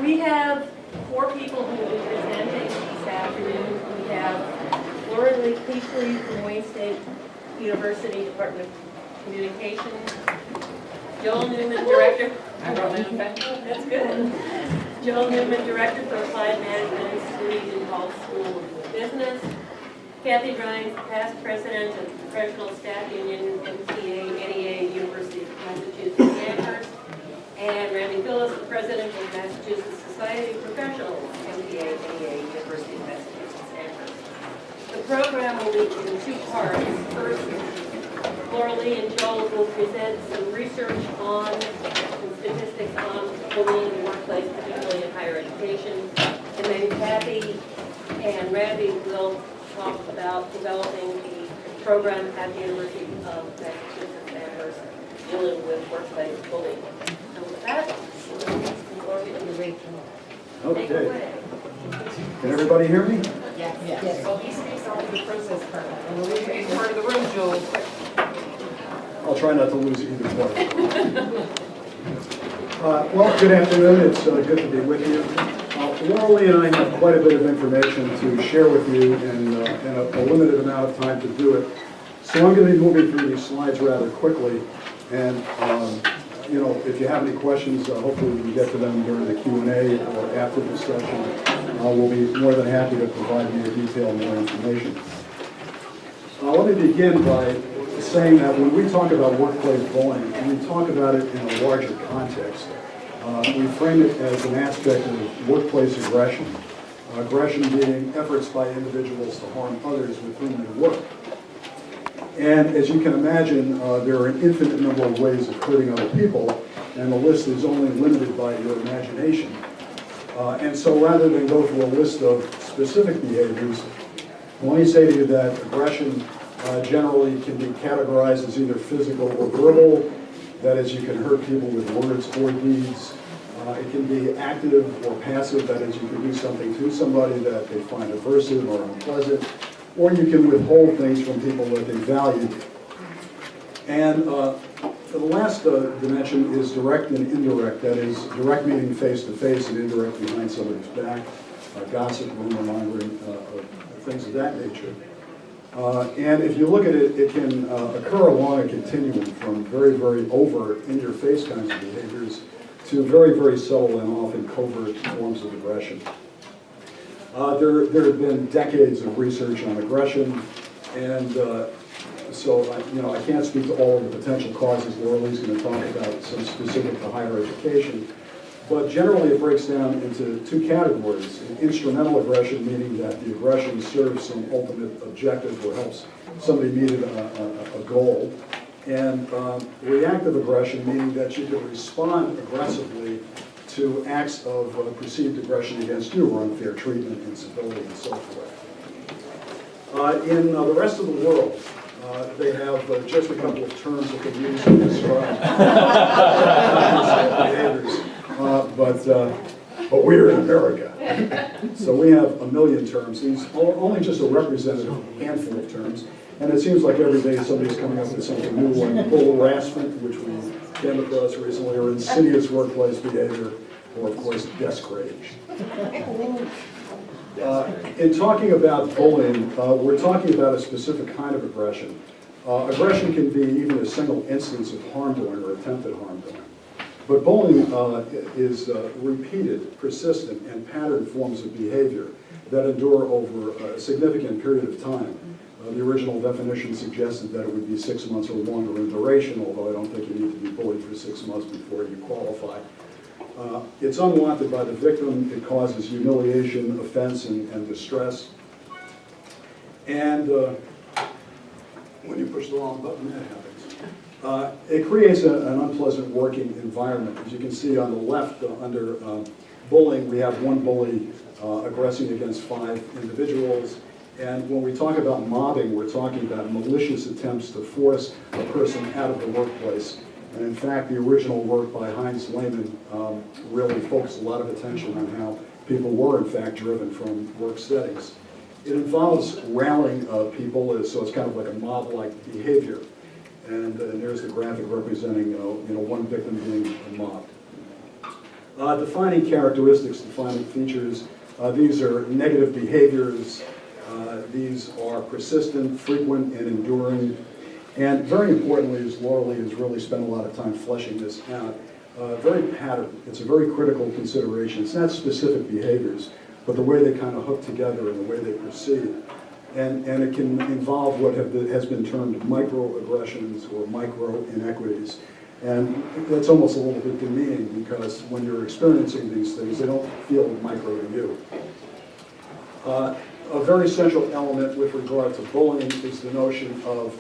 We have 4 people who will be presenting this afternoon. We have Laura Lee Peasley from Wayne State University Department of Communications, Joel Newman, Director. I wrote my own back. That's good. Joel Newman, Director for Applied Management and Studies in Hall School of Business. Kathy Rhines, past President of the Professional Staff Union, MTA, NEA, University of Massachusetts, Amherst. And Randy Phillips, the President of Massachusetts Society of Professionals, MTA, NEA, University of Massachusetts, Amherst. The program will be in 2 parts. First, Laura Lee and Joel will present some research on and statistics on bullying in the workplace, particularly in higher education. And then Kathy and Randy will talk about developing the program at the University of Massachusetts Amherst dealing with workplace bullying. And with that, Laura Lee, take it away. Can everybody hear me? Yes. Well, he speaks only the process part. And we'll leave you part of the room, Joel. I'll try not to lose either one. Well, good afternoon. It's good to be with you. Laura Lee and I have quite a bit of information to share with you in a limited amount of time to do it. So I'm going to be moving through these slides rather quickly. And, you know, if you have any questions, hopefully we can get to them during the Q&A or after the session. We'll be more than happy to provide you with detail and more information. Let me begin by saying that when we talk about workplace bullying, we talk about it in a larger context. We frame it as an aspect of workplace aggression, aggression being efforts by individuals to harm others with whom they work. And as you can imagine, there are an infinite number of ways of hurting other people, and the list is only limited by your imagination. And so rather than go through a list of specific behaviors, let me say to you that aggression generally can be categorized as either physical or verbal. That is, you can hurt people with words or deeds. It can be active or passive. That is, you can do something to somebody that they find aversive or unpleasant. Or you can withhold things from people that they value. And the last dimension is direct and indirect. That is, direct meaning face-to-face and indirect behind somebody's back, gossip, rumor mongering, things of that nature. And if you look at it, it can occur along a continuum from very, very overt, in-your-face kinds of behaviors to very, very subtle and often covert forms of aggression. There have been decades of research on aggression, and so I can't speak to all of the potential causes. Laura Lee's going to talk about some specific to higher education. But generally it breaks down into 2 categories. Instrumental aggression, meaning that the aggression serves some ultimate objective or helps somebody meet a goal. And reactive aggression, meaning that you can respond aggressively to acts of perceived aggression against you or unfair treatment, incivility, and so forth. In the rest of the world, they have just a couple of terms that they use to describe behaviors. But we're in America, so we have a million terms. These are only just a representative handful of terms, and it seems like every day somebody's coming up with something new, like bull harassment, which we came across recently, or insidious workplace behavior, or of course, desk rage. In talking about bullying, we're talking about a specific kind of aggression. Aggression can be even a single instance of harm doing or attempted harm doing. But bullying is repeated, persistent, and patterned forms of behavior that endure over a significant period of time. The original definition suggested that it would be 6 months or longer in duration, although I don't think you need to be bullied for 6 months before you qualify. It's unwanted by the victim. It causes humiliation, offense, and distress. And when you push the wrong button, that happens. It creates an unpleasant working environment. As you can see on the left, under bullying, we have one bully aggressing against 5 individuals. And when we talk about mobbing, we're talking about malicious attempts to force a person out of the workplace. And in fact, the original work by Heinz Lehmann really focused a lot of attention on how people were, in fact, driven from work settings. It involves rallying people, so it's kind of like a mob-like behavior. And there's the graphic representing, one victim being mobbed. Defining characteristics, defining features. These are negative behaviors. These are persistent, frequent, and enduring. And very importantly, as Laura Lee has really spent a lot of time fleshing this out, very patterned. It's a very critical consideration. It's not specific behaviors, but the way they kind of hook together and the way they proceed. And it can involve what has been termed microaggressions or micro-inequities. And that's almost a little bit demeaning because when you're experiencing these things, they don't feel micro to you. A very central element with regard to bullying is the notion of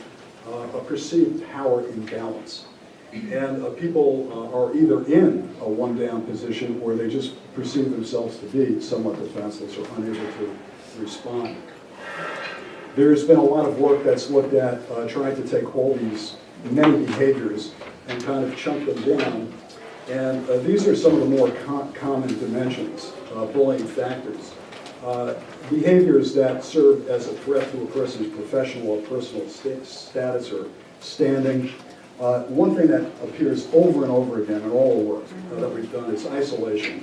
a perceived power imbalance. And people are either in a one-down position or they just perceive themselves to be somewhat defenseless or unable to respond. There's been a lot of work that's looked at trying to take all these many behaviors and kind of chunk them down. And these are some of the more common dimensions, bullying factors. Behaviors that serve as a threat to a person's professional or personal status or standing. One thing that appears over and over again in all the work that we've done is isolation,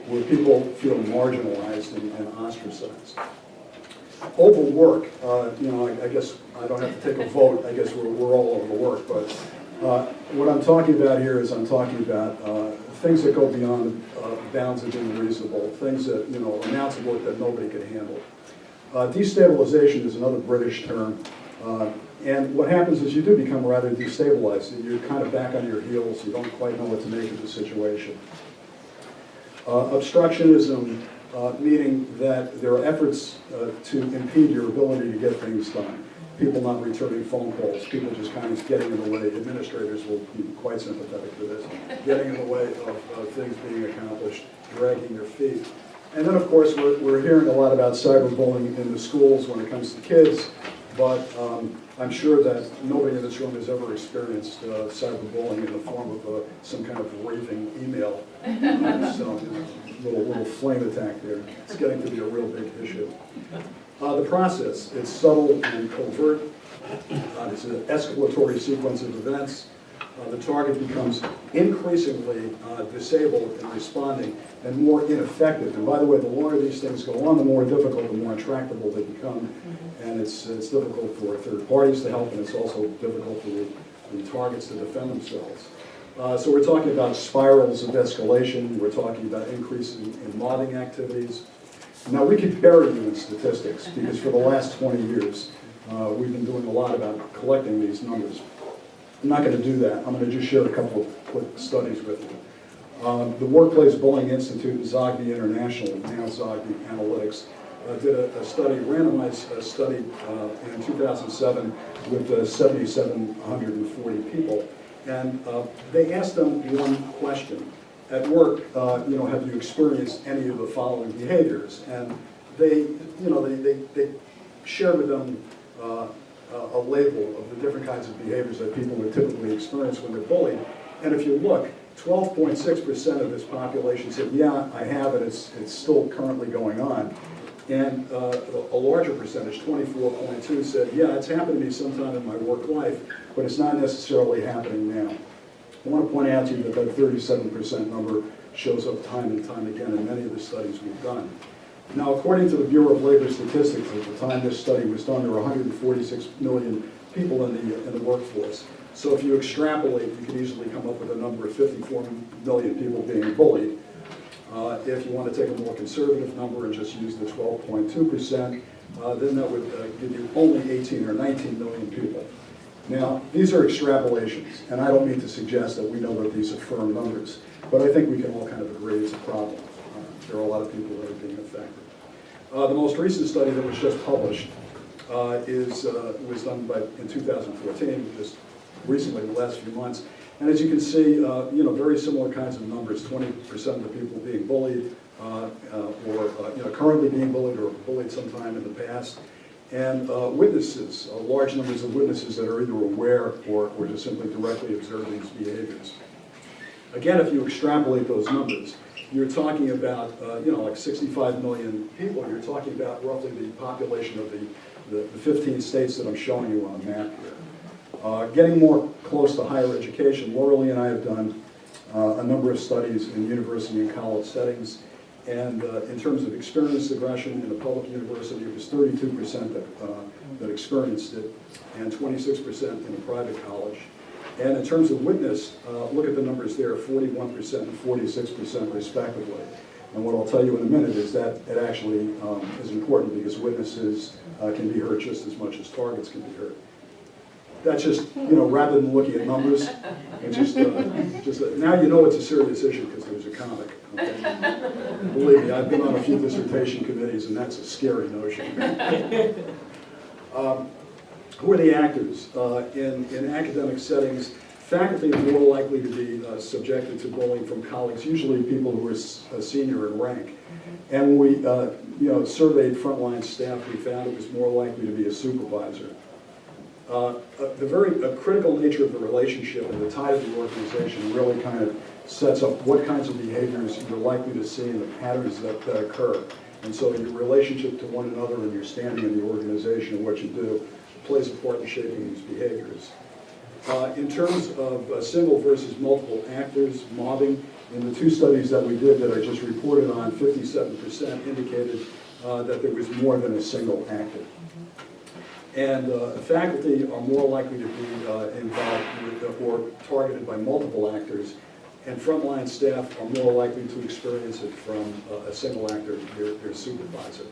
where people feel marginalized and ostracized. Overwork, I guess I don't have to take a vote. I guess we're all overworked, but what I'm talking about here is I'm talking about things that go beyond bounds of being reasonable, things that, amounts of work that nobody can handle. Destabilization is another British term, and what happens is you do become rather destabilized. You're kind of back on your heels. You don't quite know what to make of the situation. Obstructionism, meaning that there are efforts to impede your ability to get things done. People not returning phone calls, people just kind of getting in the way. Administrators will be quite sympathetic to this. Getting in the way of things being accomplished, dragging their feet. And then, of course, we're hearing a lot about cyberbullying in the schools when it comes to kids, but I'm sure that nobody in this room has ever experienced cyberbullying in the form of some kind of raving email. So, little flame attack there. It's getting to be a real big issue. The process, it's subtle and covert. It's an escalatory sequence of events. The target becomes increasingly disabled in responding and more ineffective. And by the way, the longer these things go on, the more difficult, the more intractable they become. And it's difficult for third parties to help, and it's also difficult for the targets to defend themselves. So we're talking about spirals of escalation. We're talking about increases in mobbing activities. Now, we could bury you in statistics because for the last 20 years, we've been doing a lot about collecting these numbers. I'm not going to do that. I'm going to just share a couple of quick studies with you. The Workplace Bullying Institute, Zogby International, now Zogby Analytics, did a study, randomized study in 2007 with 7,740 people. And they asked them one question. At work, have you experienced any of the following behaviors? And they shared with them a label of the different kinds of behaviors that people would typically experience when they're bullied. And if you look, 12.6% of this population said, yeah, I have it, it's still currently going on. And a larger percentage, 24.2%, said, yeah, it's happened to me sometime in my work life, but it's not necessarily happening now. I want to point out to you that that 37% number shows up time and time again in many of the studies we've done. Now, according to the Bureau of Labor Statistics, at the time this study was done, there were 146 million people in the workforce. So if you extrapolate, you can easily come up with a number of 54 million people being bullied. If you want to take a more conservative number and just use the 12.2%, then that would give you only 18 or 19 million people. Now, these are extrapolations, and I don't mean to suggest that we know that these are firm numbers, but I think we can all kind of agree it's a problem. There are a lot of people that are being affected. The most recent study that was just published was done in 2014, just recently, the last few months. And as you can see, very similar kinds of numbers, 20% of the people being bullied, or currently being bullied or bullied sometime in the past. And witnesses, large numbers of witnesses that are either aware or just simply directly observe these behaviors. Again, if you extrapolate those numbers, you're talking about, like 65 million people. You're talking about roughly the population of the 15 states that I'm showing you on the map here. Getting more close to higher education, Laura Lee and I have done a number of studies in university and college settings. And in terms of experienced aggression in a public university, it was 32% that experienced it, and 26% in a private college. And in terms of witness, look at the numbers there, 41% and 46% respectively. And what I'll tell you in a minute is that it actually is important because witnesses can be hurt just as much as targets can be hurt. That's just, rather than looking at numbers, it's just now you know it's a serious issue because there's a comic. Okay? Believe me, I've been on a few dissertation committees and that's a scary notion. Who are the actors? In academic settings, faculty are more likely to be subjected to bullying from colleagues, usually people who are senior in rank. And when we surveyed frontline staff, we found it was more likely to be a supervisor. The very critical nature of the relationship and the tie of the organization really kind of sets up what kinds of behaviors you're likely to see and the patterns that occur. And so your relationship to one another and your standing in the organization and what you do plays a part in shaping these behaviors. In terms of single versus multiple actors, mobbing, in the two studies that we did that I just reported on, 57% indicated that there was more than a single actor. And faculty are more likely to be involved with or targeted by multiple actors, and frontline staff are more likely to experience it from a single actor, their supervisor.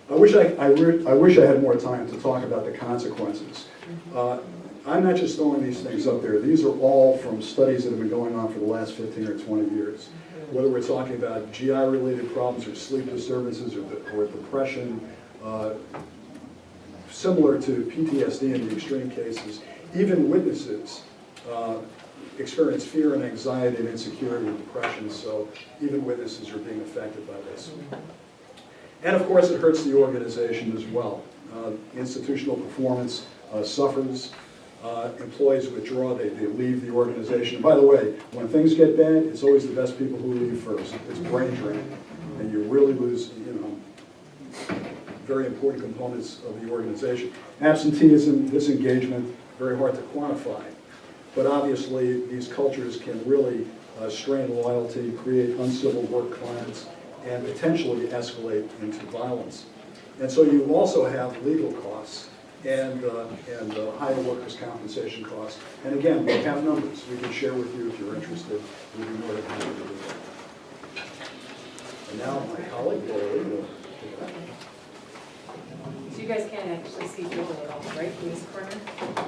I wish I had more time to talk about the consequences. I'm not just throwing these things up there. These are all from studies that have been going on for the last 15 or 20 years. Whether we're talking about GI-related problems or sleep disturbances or depression, similar to PTSD in the extreme cases, even witnesses experience fear and anxiety and insecurity and depression, so even witnesses are being affected by this. And of course it hurts the organization as well. Institutional performance suffers. Employees withdraw, they leave the organization. And by the way, when things get bad, it's always the best people who leave first. It's brain drain, and you really lose, very important components of the organization. Absenteeism, disengagement, very hard to quantify. But obviously, these cultures can really strain loyalty, create uncivil work climates, and potentially escalate into violence. And so you also have legal costs and higher workers' compensation costs. And again, we have numbers we can share with you if you're interested. We'd be more than happy to do that. And now my colleague, Lori, will pick it up. So you guys can't actually see Julie at all, right, in this corner?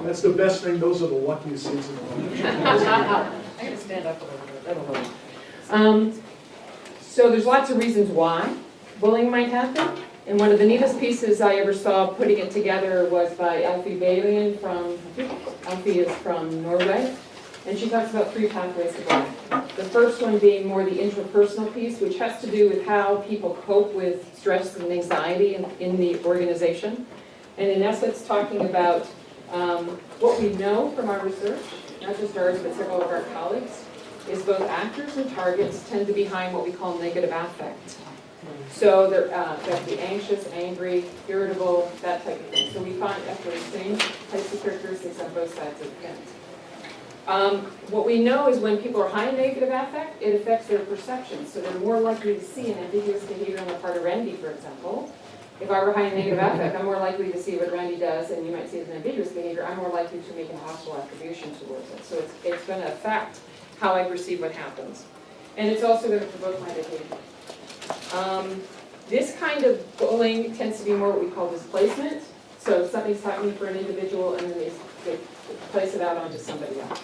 That's the best thing. Those are the luckiest seats in the room. I'm going to stand up a little bit. That'll work. So there's lots of reasons why bullying might happen. And one of the neatest pieces I ever saw putting it together was by Alfie Balian Alfie is from Norway. And she talks about 3 pathways to bullying. The first one being more the intrapersonal piece, which has to do with how people cope with stress and anxiety in the organization. And in essence, talking about what we know from our research, not just ours, but several of our colleagues, is both actors and targets tend to be behind what we call negative affect. So they're be anxious, angry, irritable, that type of thing. So we find actually the same types of characteristics on both sides of the fence. What we know is when people are high in negative affect, it affects their perception. So they're more likely to see an ambiguous behavior on the part of Randy, for example. If I were high in negative affect, I'm more likely to see what Randy does, and you might see it as an ambiguous behavior. I'm more likely to make a hostile attribution towards it. So it's going to affect how I perceive what happens. And it's also going to provoke my behavior. This kind of bullying tends to be more what we call displacement. So something's happening for an individual and then they place it out onto somebody else.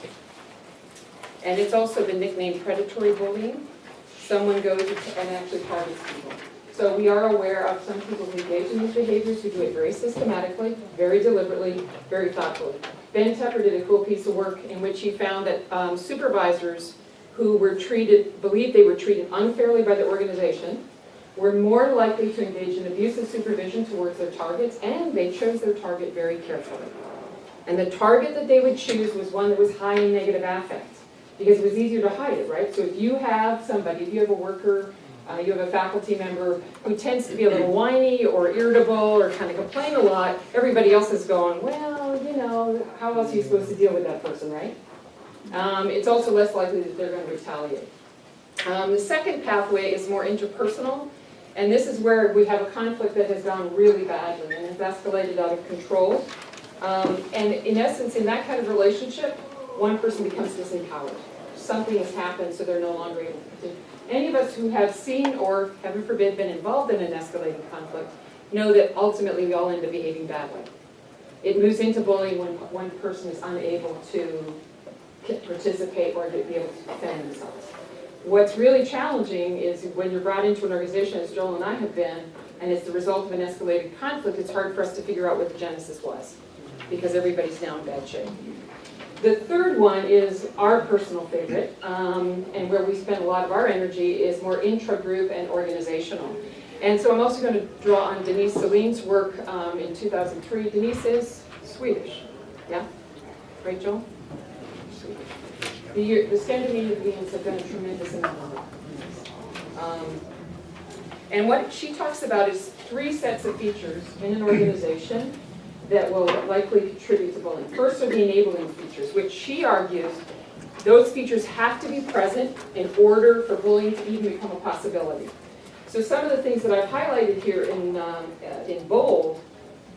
And it's also been nicknamed predatory bullying. Someone goes and actually targets people. So we are aware of some people who engage in these behaviors who do it very systematically, very deliberately, very thoughtfully. Ben Tepper did a cool piece of work in which he found that supervisors who were believed they were treated unfairly by the organization were more likely to engage in abusive supervision towards their targets, and they chose their target very carefully. And the target that they would choose was one that was high in negative affect, because it was easier to hide it, right? So if you have somebody, if you have a worker, you have a faculty member who tends to be a little whiny or irritable or kind of complain a lot, everybody else is going, well, how else are you supposed to deal with that person, right? It's also less likely that they're going to retaliate. The second pathway is more interpersonal, and this is where we have a conflict that has gone really badly and has escalated out of control. And in essence, in that kind of relationship, one person becomes disempowered. Something has happened, so they're no longer able to continue. Any of us who have seen or, heaven forbid, been involved in an escalating conflict know that ultimately we all end up behaving badly. It moves into bullying when one person is unable to participate or to be able to defend themselves. What's really challenging is when you're brought into an organization, as Joel and I have been, and it's the result of an escalated conflict, it's hard for us to figure out what the genesis was, because everybody's now in bad shape. The third one is our personal favorite, and where we spend a lot of our energy is more intra-group and organizational. And so I'm also going to draw on Denise Seline's work in 2003. Denise is Swedish, yeah? Right, Joel? Swedish. The Scandinavians have done a tremendous amount of work. And what she talks about is 3 sets of features in an organization that will likely contribute to bullying. First are the enabling features, which she argues those features have to be present in order for bullying to even become a possibility. So some of the things that I've highlighted here in bold,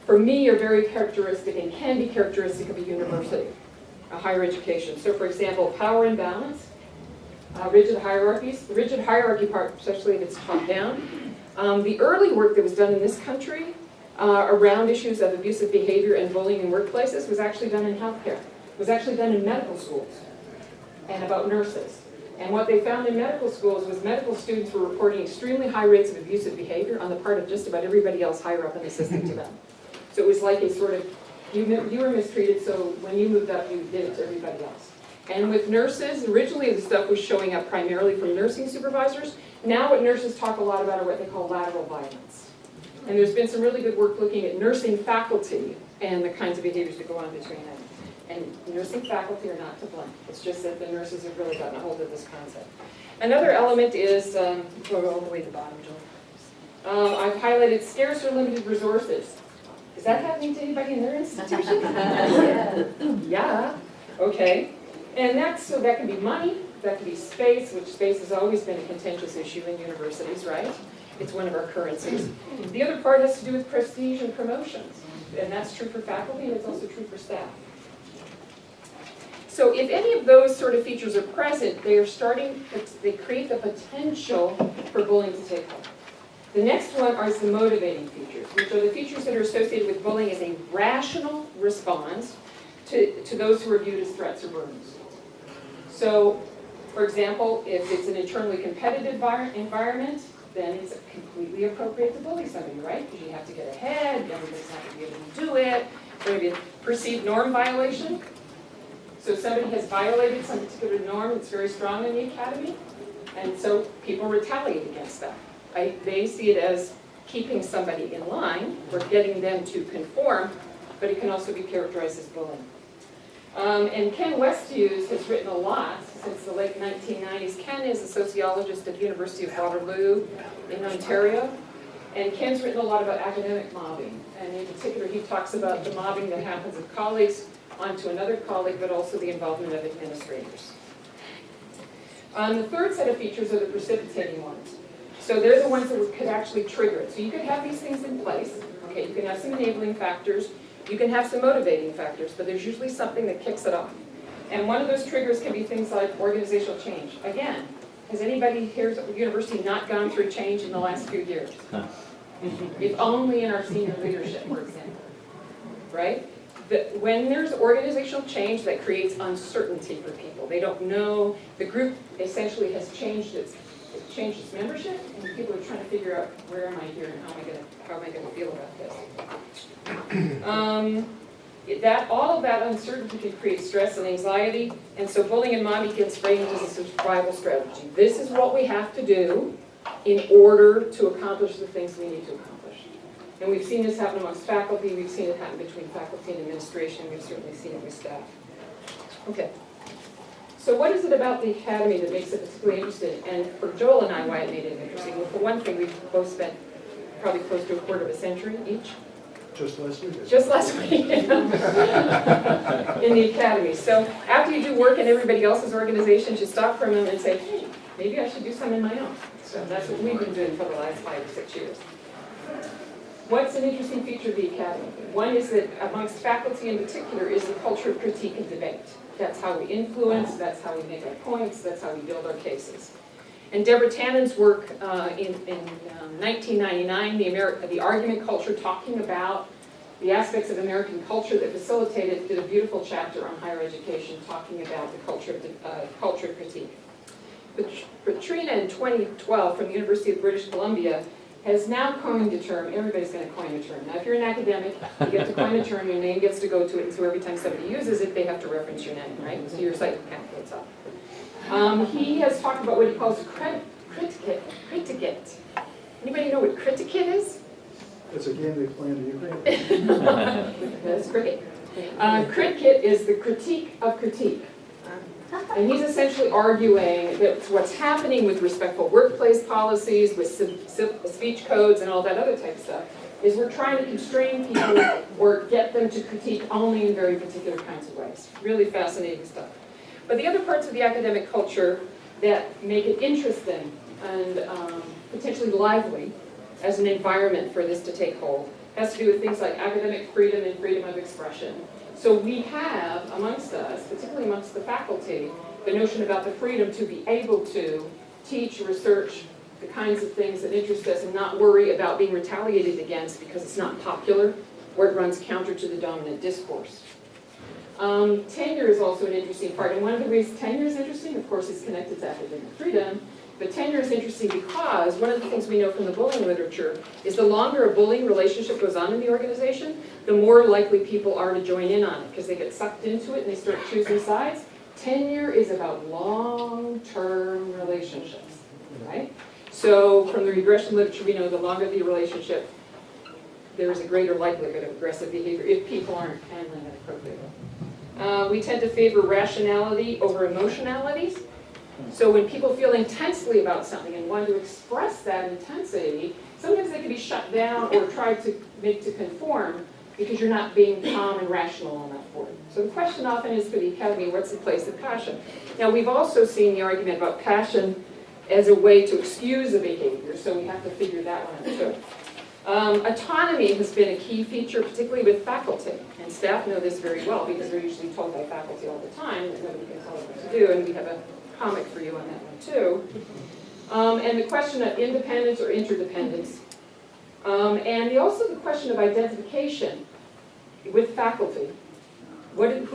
for me, are very characteristic and can be characteristic of a university, a higher education. So for example, power imbalance, rigid hierarchies. The rigid hierarchy part, especially if it's top down. The early work that was done in this country around issues of abusive behavior and bullying in workplaces was actually done in healthcare. It was actually done in medical schools and about nurses. And what they found in medical schools was medical students were reporting extremely high rates of abusive behavior on the part of just about everybody else higher up in the system to them. So it was like a sort of, you were mistreated, so when you moved up, you did it to everybody else. And with nurses, originally the stuff was showing up primarily from nursing supervisors. Now what nurses talk a lot about are what they call lateral violence. And there's been some really good work looking at nursing faculty and the kinds of behaviors that go on between them. And nursing faculty are not to blame. It's just that the nurses have really gotten a hold of this concept. Another element is, go all the way to the bottom, Joel. I've highlighted scarce or limited resources. Is that happening to anybody in their institution? Yeah, okay. And so that can be money, that can be space, which space has always been a contentious issue in universities, right? It's one of our currencies. The other part has to do with prestige and promotions. And that's true for faculty, and it's also true for staff. So if any of those sort of features are present, they create the potential for bullying to take hold. The next one are the motivating features, which are the features that are associated with bullying as a rational response to those who are viewed as threats or burdens. So, for example, if it's an internally competitive environment, then it's completely appropriate to bully somebody, right? Because you have to get ahead, everybody's not going to be able to do it. There's going to be a perceived norm violation. So somebody has violated some particular norm that's very strong in the academy, and so people retaliate against that. They see it as keeping somebody in line or getting them to conform, but it can also be characterized as bullying. And Ken Westhuse has written a lot since the late 1990s. Ken is a sociologist at the University of Waterloo in Ontario, and Ken's written a lot about academic mobbing, and in particular he talks about the mobbing that happens of colleagues onto another colleague, but also the involvement of administrators. The third set of features are the precipitating ones. So they're the ones that could actually trigger it. So you could have these things in place. Okay, you can have some enabling factors. You can have some motivating factors, but there's usually something that kicks it off. And one of those triggers can be things like organizational change. Again, has anybody here at the university not gone through change in the last few years? If only in our senior leadership, for example, right? When there's organizational change, that creates uncertainty for people. They don't know, the group essentially has changed its membership, and people are trying to figure out, where am I here and how am I going to feel about this? All of that uncertainty can create stress and anxiety, and so bullying and mobbing gets framed as a survival strategy. This is what we have to do in order to accomplish the things we need to accomplish. And we've seen this happen amongst faculty, we've seen it happen between faculty and administration, we've certainly seen it with staff. Okay. So what is it about the academy that makes it particularly interesting? And for Joel and I, why it made it interesting? Well, for one thing, we've both spent probably close to a quarter of a century each Just last week. just last week in the academy. So after you do work in everybody else's organizations, you stop for a moment and say, hey, maybe I should do some in my own. So that's what we've been doing for the last 5 or 6 years. What's an interesting feature of the academy? One is that amongst faculty in particular is the culture of critique and debate. That's how we influence, that's how we make our points, that's how we build our cases. And Deborah Tannen's work in 1999, the argument culture, talking about the aspects of American culture that facilitated, did a beautiful chapter on higher education talking about the culture of critique. Katrina in 2012 from the University of British Columbia has now coined a term. Everybody's going to coin a term. Now, if you're an academic, you get to coin a term, your name gets to go to it, and so every time somebody uses it, they have to reference your name, right? So your site kind of goes up. He has talked about what he calls criticate. Anybody know what criticate is? It's a game they play in the Ukraine. That's cricket. Criticate is the critique of critique. And he's essentially arguing that what's happening with respectful workplace policies, with speech codes and all that other type of stuff, is we're trying to constrain people or get them to critique only in very particular kinds of ways. Really fascinating stuff. But the other parts of the academic culture that make it interesting and potentially lively as an environment for this to take hold has to do with things like academic freedom and freedom of expression. So we have amongst us, particularly amongst the faculty, the notion about the freedom to be able to teach, research, the kinds of things that interest us and not worry about being retaliated against because it's not popular or it runs counter to the dominant discourse. Tenure is also an interesting part, and one of the reasons tenure is interesting, of course, is connected to academic freedom, but tenure is interesting because one of the things we know from the bullying literature is the longer a bullying relationship goes on in the organization, the more likely people are to join in on it because they get sucked into it and they start choosing sides. Tenure is about long-term relationships, right? So from the regression literature, we know the longer the relationship, there is a greater likelihood of aggressive behavior if people aren't handling it appropriately. We tend to favor rationality over emotionalities. So when people feel intensely about something and want to express that intensity, sometimes they can be shut down or tried to make to conform because you're not being calm and rational enough for it. So the question often is for the academy, what's the place of passion? Now we've also seen the argument about passion as a way to excuse a behavior, so we have to figure that one out too. Autonomy has been a key feature, particularly with faculty, and staff know this very well because they're usually told by faculty all the time that nobody can tell them what to do, and we have a comic for you on that one too. And the question of independence or interdependence. And also the question of identification with faculty. With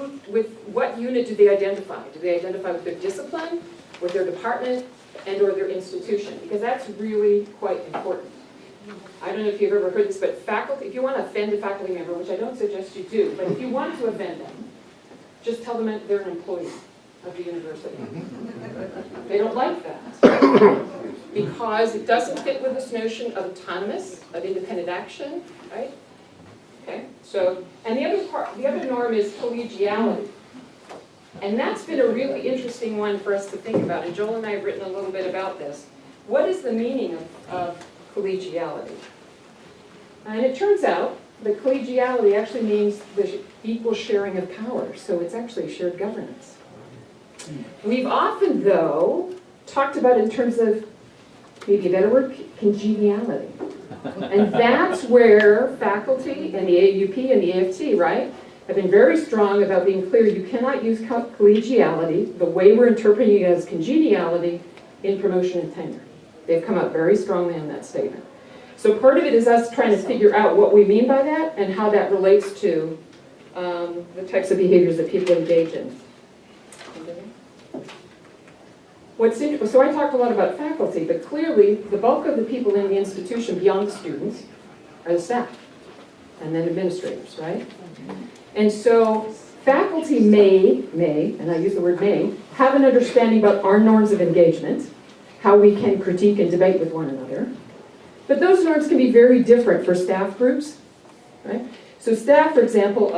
what unit do they identify? Do they identify with their discipline, with their department, and or their institution? Because that's really quite important. I don't know if you've ever heard this, but faculty, if you want to offend a faculty member, which I don't suggest you do, but if you want to offend them, just tell them that they're an employee of the university. They don't like that because it doesn't fit with this notion of autonomous, of independent action, right? Okay. So, and the other norm is collegiality, and that's been a really interesting one for us to think about. And Joel and I have written a little bit about this. What is the meaning of collegiality? And it turns out that collegiality actually means the equal sharing of power. So it's actually shared governance. We've often, though, talked about it in terms of, maybe a better word, congeniality. And that's where faculty and the AUP and the AFT, right, have been very strong about being clear you cannot use collegiality, the way we're interpreting it as congeniality, in promotion and tenure. They've come out very strongly on that statement. So part of it is us trying to figure out what we mean by that and how that relates to the types of behaviors that people engage in. So I talked a lot about faculty, but clearly the bulk of the people in the institution beyond the students are the staff and then administrators, right? And so faculty may, and I use the word may, have an understanding about our norms of engagement, how we can critique and debate with one another. But those norms can be very different for staff groups, right? So staff, for example,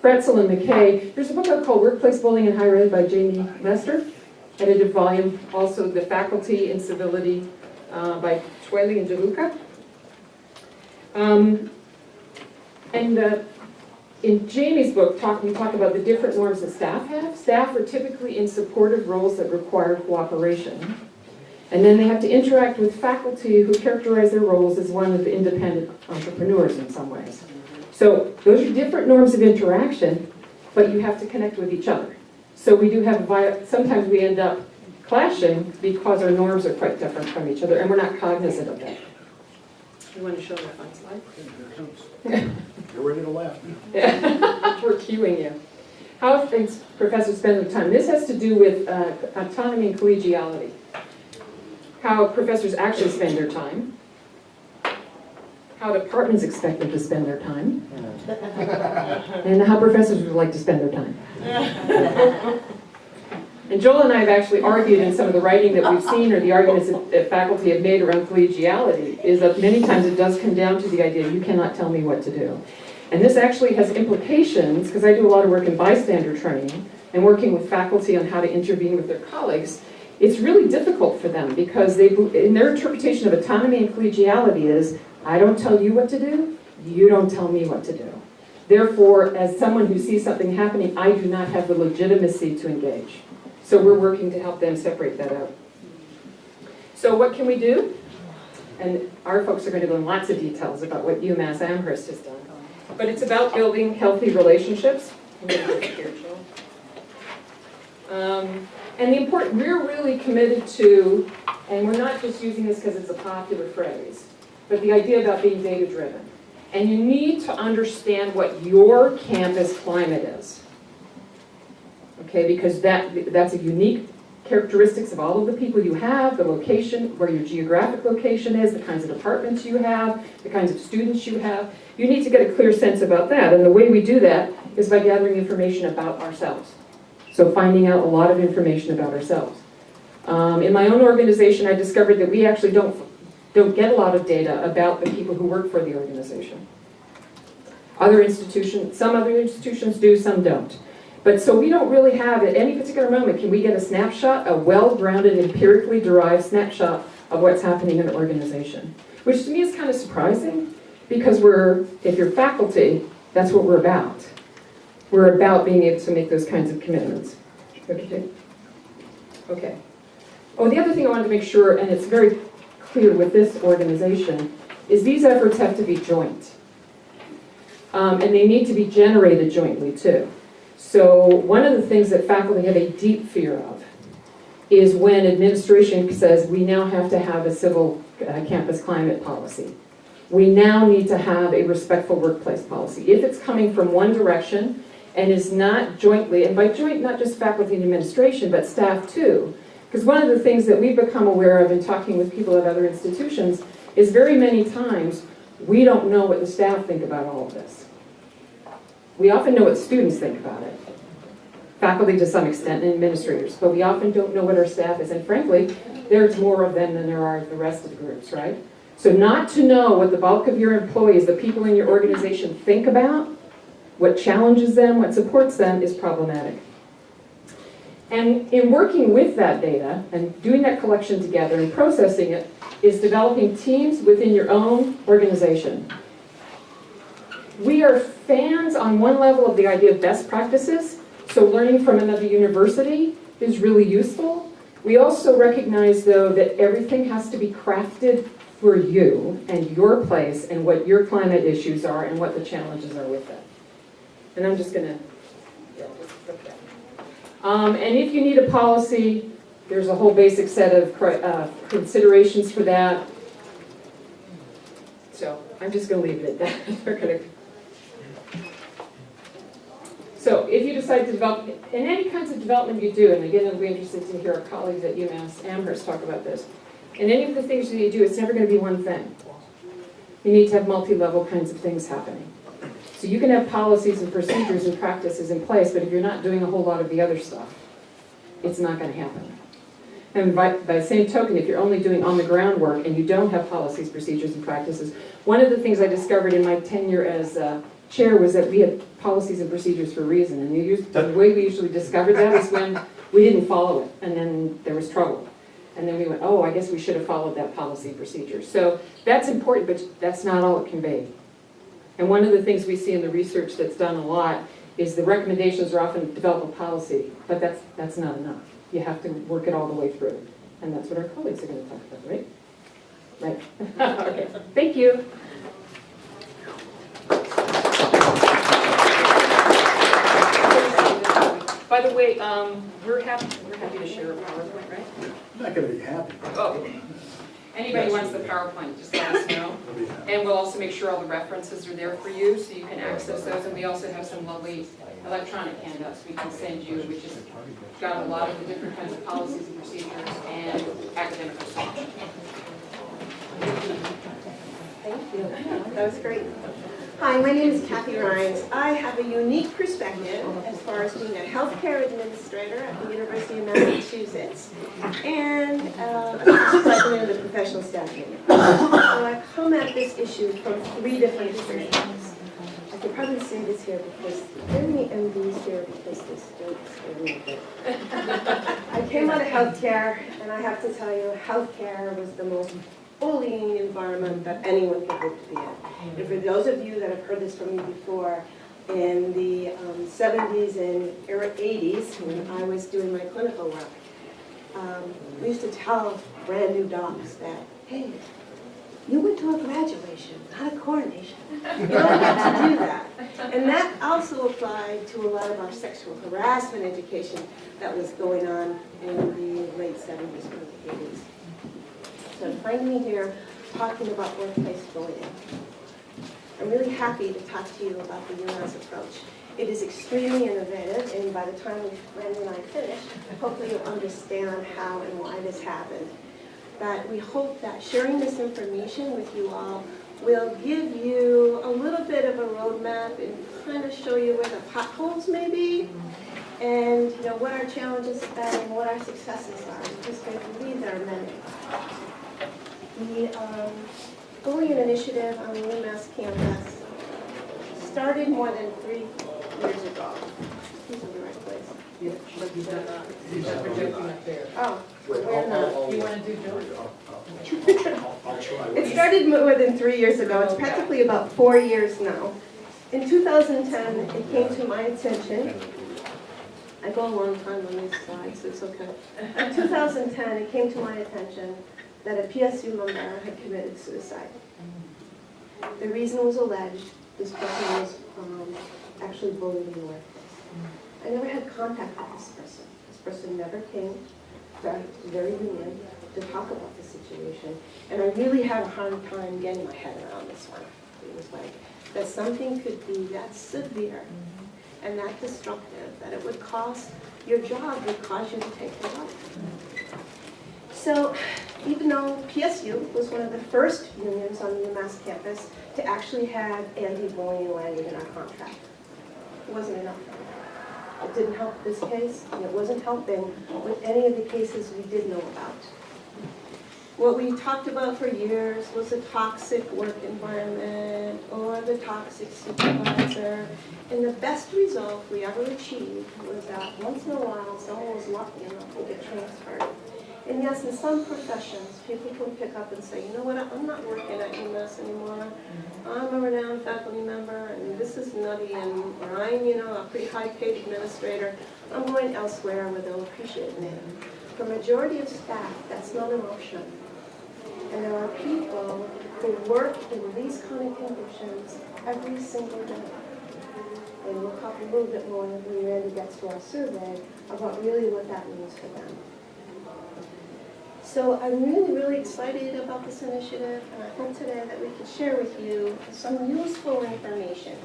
Pretzel and McKay, there's a book out called Workplace Bullying in Higher Ed by Jamie Lester, edited volume, also The Faculty and Civility by Twiley and DeLuca. And in Jamie's book, we talk about the different norms that staff have. Staff are typically in supportive roles that require cooperation. And then they have to interact with faculty who characterize their roles as one of the independent entrepreneurs in some ways. So those are different norms of interaction, but you have to connect with each other. So we do have, sometimes we end up clashing because our norms are quite different from each other, and we're not cognizant of that. You want to show that fun slide? You're ready to laugh. We're cueing you. How things professors spend their time. This has to do with autonomy and collegiality. How professors actually spend their time. How departments expect them to spend their time. And how professors would like to spend their time. And Joel and I have actually argued in some of the writing that we've seen, or the arguments that faculty have made around collegiality, is that many times it does come down to the idea, you cannot tell me what to do. And this actually has implications, because I do a lot of work in bystander training, and working with faculty on how to intervene with their colleagues. It's really difficult for them, because in their interpretation of autonomy and collegiality is, I don't tell you what to do, you don't tell me what to do. Therefore, as someone who sees something happening, I do not have the legitimacy to engage. So we're working to help them separate that out. So what can we do? And our folks are going to go in lots of details about what UMass Amherst has done. But it's about building healthy relationships. And the important, we're really committed to, and we're not just using this because it's a popular phrase, but the idea about being data-driven. And you need to understand what your campus climate is. Okay, because that's a unique characteristics of all of the people you have, the location, where your geographic location is, the kinds of departments you have, the kinds of students you have. You need to get a clear sense about that. And the way we do that is by gathering information about ourselves. So finding out a lot of information about ourselves. In my own organization, I discovered that we actually don't get a lot of data about the people who work for the organization. Some other institutions do, some don't. But so we don't really have, at any particular moment, can we get a snapshot, a well-grounded, empirically derived snapshot of what's happening in the organization? Which to me is kind of surprising, because if you're faculty, that's what we're about. We're about being able to make those kinds of commitments. Okay. Oh, the other thing I wanted to make sure, and it's very clear with this organization, is these efforts have to be joint. And they need to be generated jointly, too. So one of the things that faculty have a deep fear of is when administration says, we now have to have a civil campus climate policy. We now need to have a respectful workplace policy. If it's coming from one direction and is not jointly, and by joint, not just faculty and administration, but staff too, because one of the things that we've become aware of in talking with people at other institutions is very many times we don't know what the staff think about all of this. We often know what students think about it, faculty to some extent, and administrators, but we often don't know what our staff is, and frankly, there's more of them than there are the rest of the groups, right? So not to know what the bulk of your employees, the people in your organization think about, what challenges them, what supports them, is problematic. And in working with that data, and doing that collection together and processing it, is developing teams within your own organization. We are fans on one level of the idea of best practices, so learning from another university is really useful. We also recognize, though, that everything has to be crafted for you and your place and what your climate issues are and what the challenges are with that. And I'm just going to, just flip that. And if you need a policy, there's a whole basic set of considerations for that. So I'm just going to leave it at that. So if you decide to develop, in any kinds of development you do, and again, it'll be interesting to hear our colleagues at UMass Amherst talk about this, in any of the things that you do, it's never going to be one thing. You need to have multi-level kinds of things happening. So you can have policies and procedures and practices in place, but if you're not doing a whole lot of the other stuff, it's not going to happen. And by the same token, if you're only doing on-the-ground work and you don't have policies, procedures, and practices, one of the things I discovered in my tenure as chair was that we had policies and procedures for a reason. And the way we usually discovered that is when we didn't follow it, and then there was trouble. And then we went, oh, I guess we should have followed that policy procedure. So that's important, but that's not all it conveyed. And one of the things we see in the research that's done a lot is the recommendations are often develop a policy, but that's not enough. You have to work it all the way through. And that's what our colleagues are going to talk about, right? Right. Okay. Thank you. By the way, we're happy to share a PowerPoint, right? I'm not going to be happy. Oh. Anybody wants the PowerPoint, just let us know. I'll be happy. And we'll also make sure all the references are there for you, so you can access those. And we also have some lovely electronic handouts we can send you, which has got a lot of the different kinds of policies and procedures and academic research. Thank you. That was great. Hi, my name is Kathy Rhines. I have a unique perspective as far as being a healthcare administrator at the University of Massachusetts and a president of the professional staff union. So I come at this issue from 3 different experiences. I could probably say this here because there are many MDs here because this joke is a little bit. I came out of healthcare, and I have to tell you, healthcare was the most bullying environment that anyone could hope to be in. And for those of you that have heard this from me before, in the 70s and 80s, when I was doing my clinical work, we used to tell brand new docs that, hey, you went to a graduation, not a coronation. You don't get to do that. And that also applied to a lot of our sexual harassment education that was going on in the late 70s, early 80s. So find me here talking about workplace bullying. I'm really happy to talk to you about the UMass approach. It is extremely innovative, and by the time Randy and I finish, hopefully you'll understand how and why this happened. But we hope that sharing this information with you all will give you a little bit of a roadmap and kind of show you where the potholes may be, and what our challenges have been and what our successes are, because I believe there are many. The bullying initiative on the UMass campus started more than 3 years ago. He's in the right place. He's not projecting up there. Oh, where not? Do you want to do George? I'll try. It started more than 3 years ago. It's practically about 4 years now. In 2010, it came to my attention. I go a long time on these slides, so it's okay. In 2010, it came to my attention that a PSU member had committed suicide. The reason was alleged. This person was actually bullied in the workplace. I never had contact with this person. This person never came to the very union to talk about the situation. And I really had a hard time getting my head around this one. It was like that something could be that severe and that destructive that it would cost, your job would cause you to take your life. So even though PSU was one of the first unions on the UMass campus to actually have anti-bullying language in our contract, it wasn't enough. It didn't help this case, and it wasn't helping with any of the cases we did know about. What we talked about for years was a toxic work environment or the toxic supervisor. And the best result we ever achieved was that once in a while, someone was lucky enough to get transferred. And yes, in some professions, people can pick up and say, you know what, I'm not working at UMass anymore. I'm a renowned faculty member, and this is nutty, and I'm, a pretty high-paid administrator. I'm going elsewhere where they'll appreciate me. For majority of staff, that's not an option. And there are people who work in these kind of conditions every single day. And we'll talk a little bit more when Randy gets to our survey about really what that means for them. So I'm really, really excited about this initiative, and I hope today that we can share with you some useful information.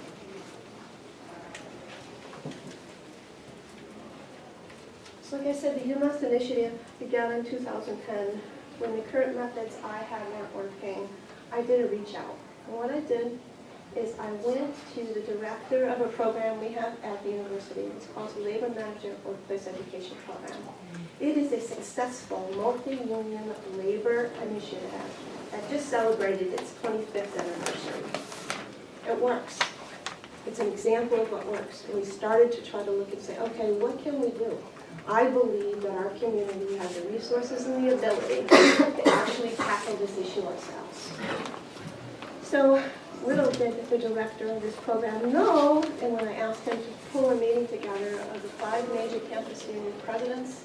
So like I said, the UMass initiative began in 2010. When the current methods I had weren't working, I did a reach out. And what I did is I went to the director of a program we have at the university. It's called the Labor Manager Workplace Education Program. It is a successful multi-union labor initiative that just celebrated its 25th anniversary. It works. It's an example of what works. And we started to try to look and say, okay, what can we do? I believe that our community has the resources and the ability to actually tackle this issue ourselves. So little did the director of this program know, and when I asked him to pull a meeting together of the 5 major campus union presidents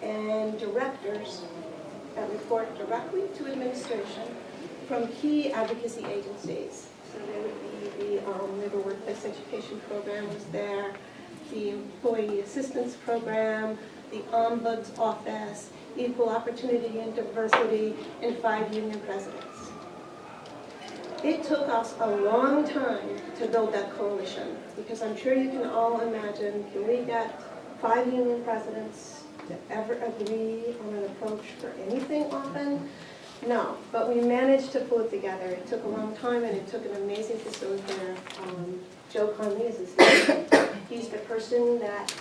and directors that report directly to administration from key advocacy agencies. So there would be the Labor Workplace Education Program was there, the Employee Assistance Program, the Ombuds Office, Equal Opportunity and Diversity, and 5 union presidents. It took us a long time to build that coalition, because I'm sure you can all imagine, can we get 5 union presidents to ever agree on an approach for anything often? No, but we managed to pull it together. It took a long time, and it took an amazing facilitator. Joe Conley is his name. He's the person that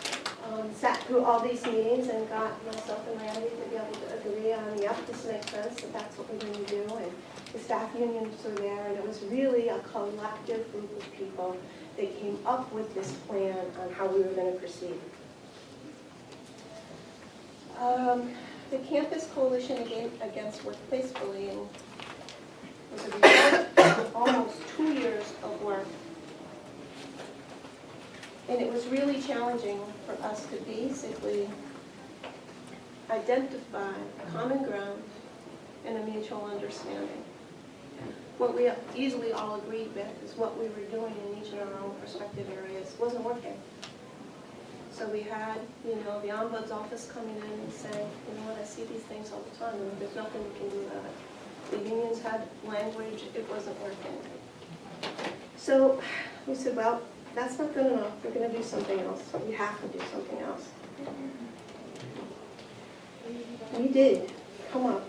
sat through all these meetings and got myself and Randy to be able to agree on, yep, this makes sense, that that's what we're going to do. And the staff unions were there, and it was really a collective group of people that came up with this plan on how we were going to proceed. The Campus Coalition Against Workplace Bullying was a result of almost 2 years of work. And it was really challenging for us to basically identify common ground and a mutual understanding. What we easily all agreed with is what we were doing in each of our own respective areas wasn't working. So we had, the Ombuds office coming in and saying, I see these things all the time, and there's nothing we can do about it. The unions had language, it wasn't working. So we said, well, that's not good enough. We're going to do something else. We have to do something else. We did come up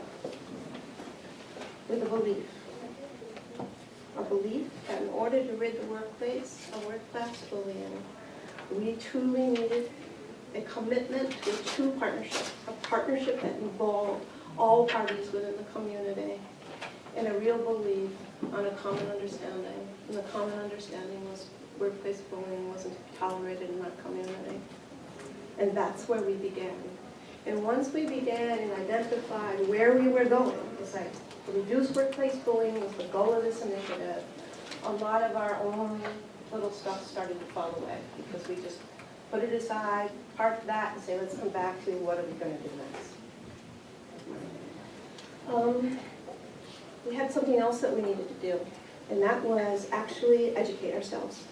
with a belief. A belief that in order to rid the workplace of workplace bullying, we truly needed a commitment to a true partnership, a partnership that involved all parties within the community, and a real belief on a common understanding. And the common understanding was workplace bullying wasn't tolerated in our community. And that's where we began. And once we began and identified where we were going, it's like to reduce workplace bullying was the goal of this initiative, a lot of our own little stuff started to fall away because we just put it aside, park that, and say, let's come back to what are we going to do next. We had something else that we needed to do, and that was actually educate ourselves.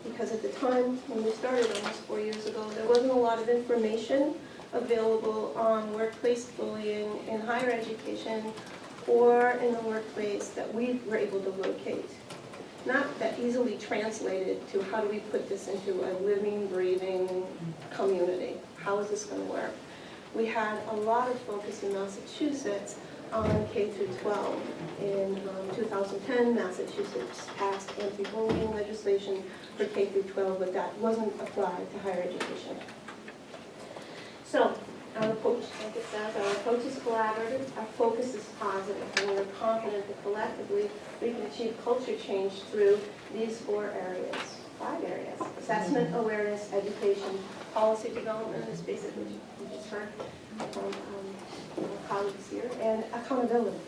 Because at the time when we started almost 4 years ago, there wasn't a lot of information available on workplace bullying in higher education or in the workplace that we were able to locate. Not that easily translated to how do we put this into a living, breathing community. How is this going to work? We had a lot of focus in Massachusetts on K through 12. In 2010, Massachusetts passed anti-bullying legislation for K through 12, but that wasn't applied to higher education. So, our approach, like it says, our approach is collaborative, our focus is positive, and we're confident that collectively we can achieve culture change through these 5 areas. Assessment, awareness, education, policy development is basically what you just heard from our colleagues here, and accountability.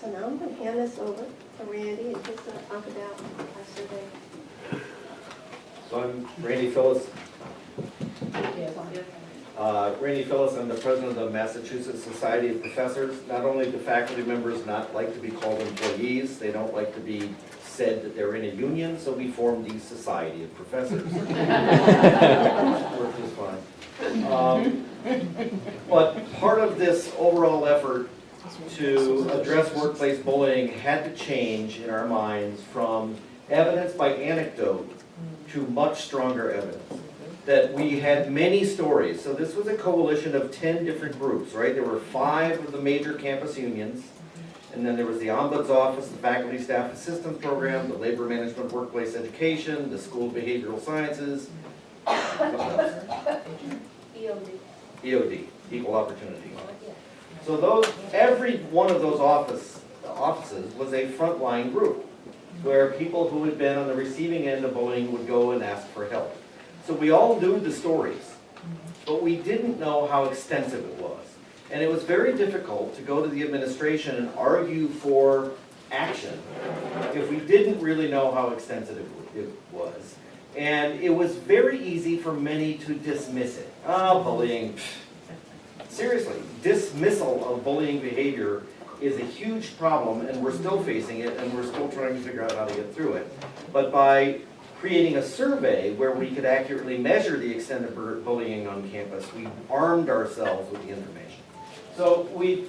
So now I'm going to hand this over to Randy, and he's going to talk about our survey. So I'm Randy Phillips. Randy Phillips, I'm the president of the Massachusetts Society of Professors. Not only do faculty members not like to be called employees, they don't like to be said that they're in a union, so we formed the Society of Professors. Worked just fine. But part of this overall effort to address workplace bullying had to change in our minds from evidence by anecdote to much stronger evidence. That we had many stories. So this was a coalition of 10 different groups, right? There were 5 of the major campus unions, and then there was the Ombuds Office, the Faculty Staff Assistance Program, the Labor Management Workplace Education, the School of Behavioral Sciences, EOD, Equal Opportunity. So every one of those offices was a frontline group, where people who had been on the receiving end of bullying would go and ask for help. So we all knew the stories, but we didn't know how extensive it was. And it was very difficult to go to the administration and argue for action if we didn't really know how extensive it was. And it was very easy for many to dismiss it. Bullying. Seriously, dismissal of bullying behavior is a huge problem, and we're still facing it, and we're still trying to figure out how to get through it. But by creating a survey where we could accurately measure the extent of bullying on campus, we armed ourselves with the information. So we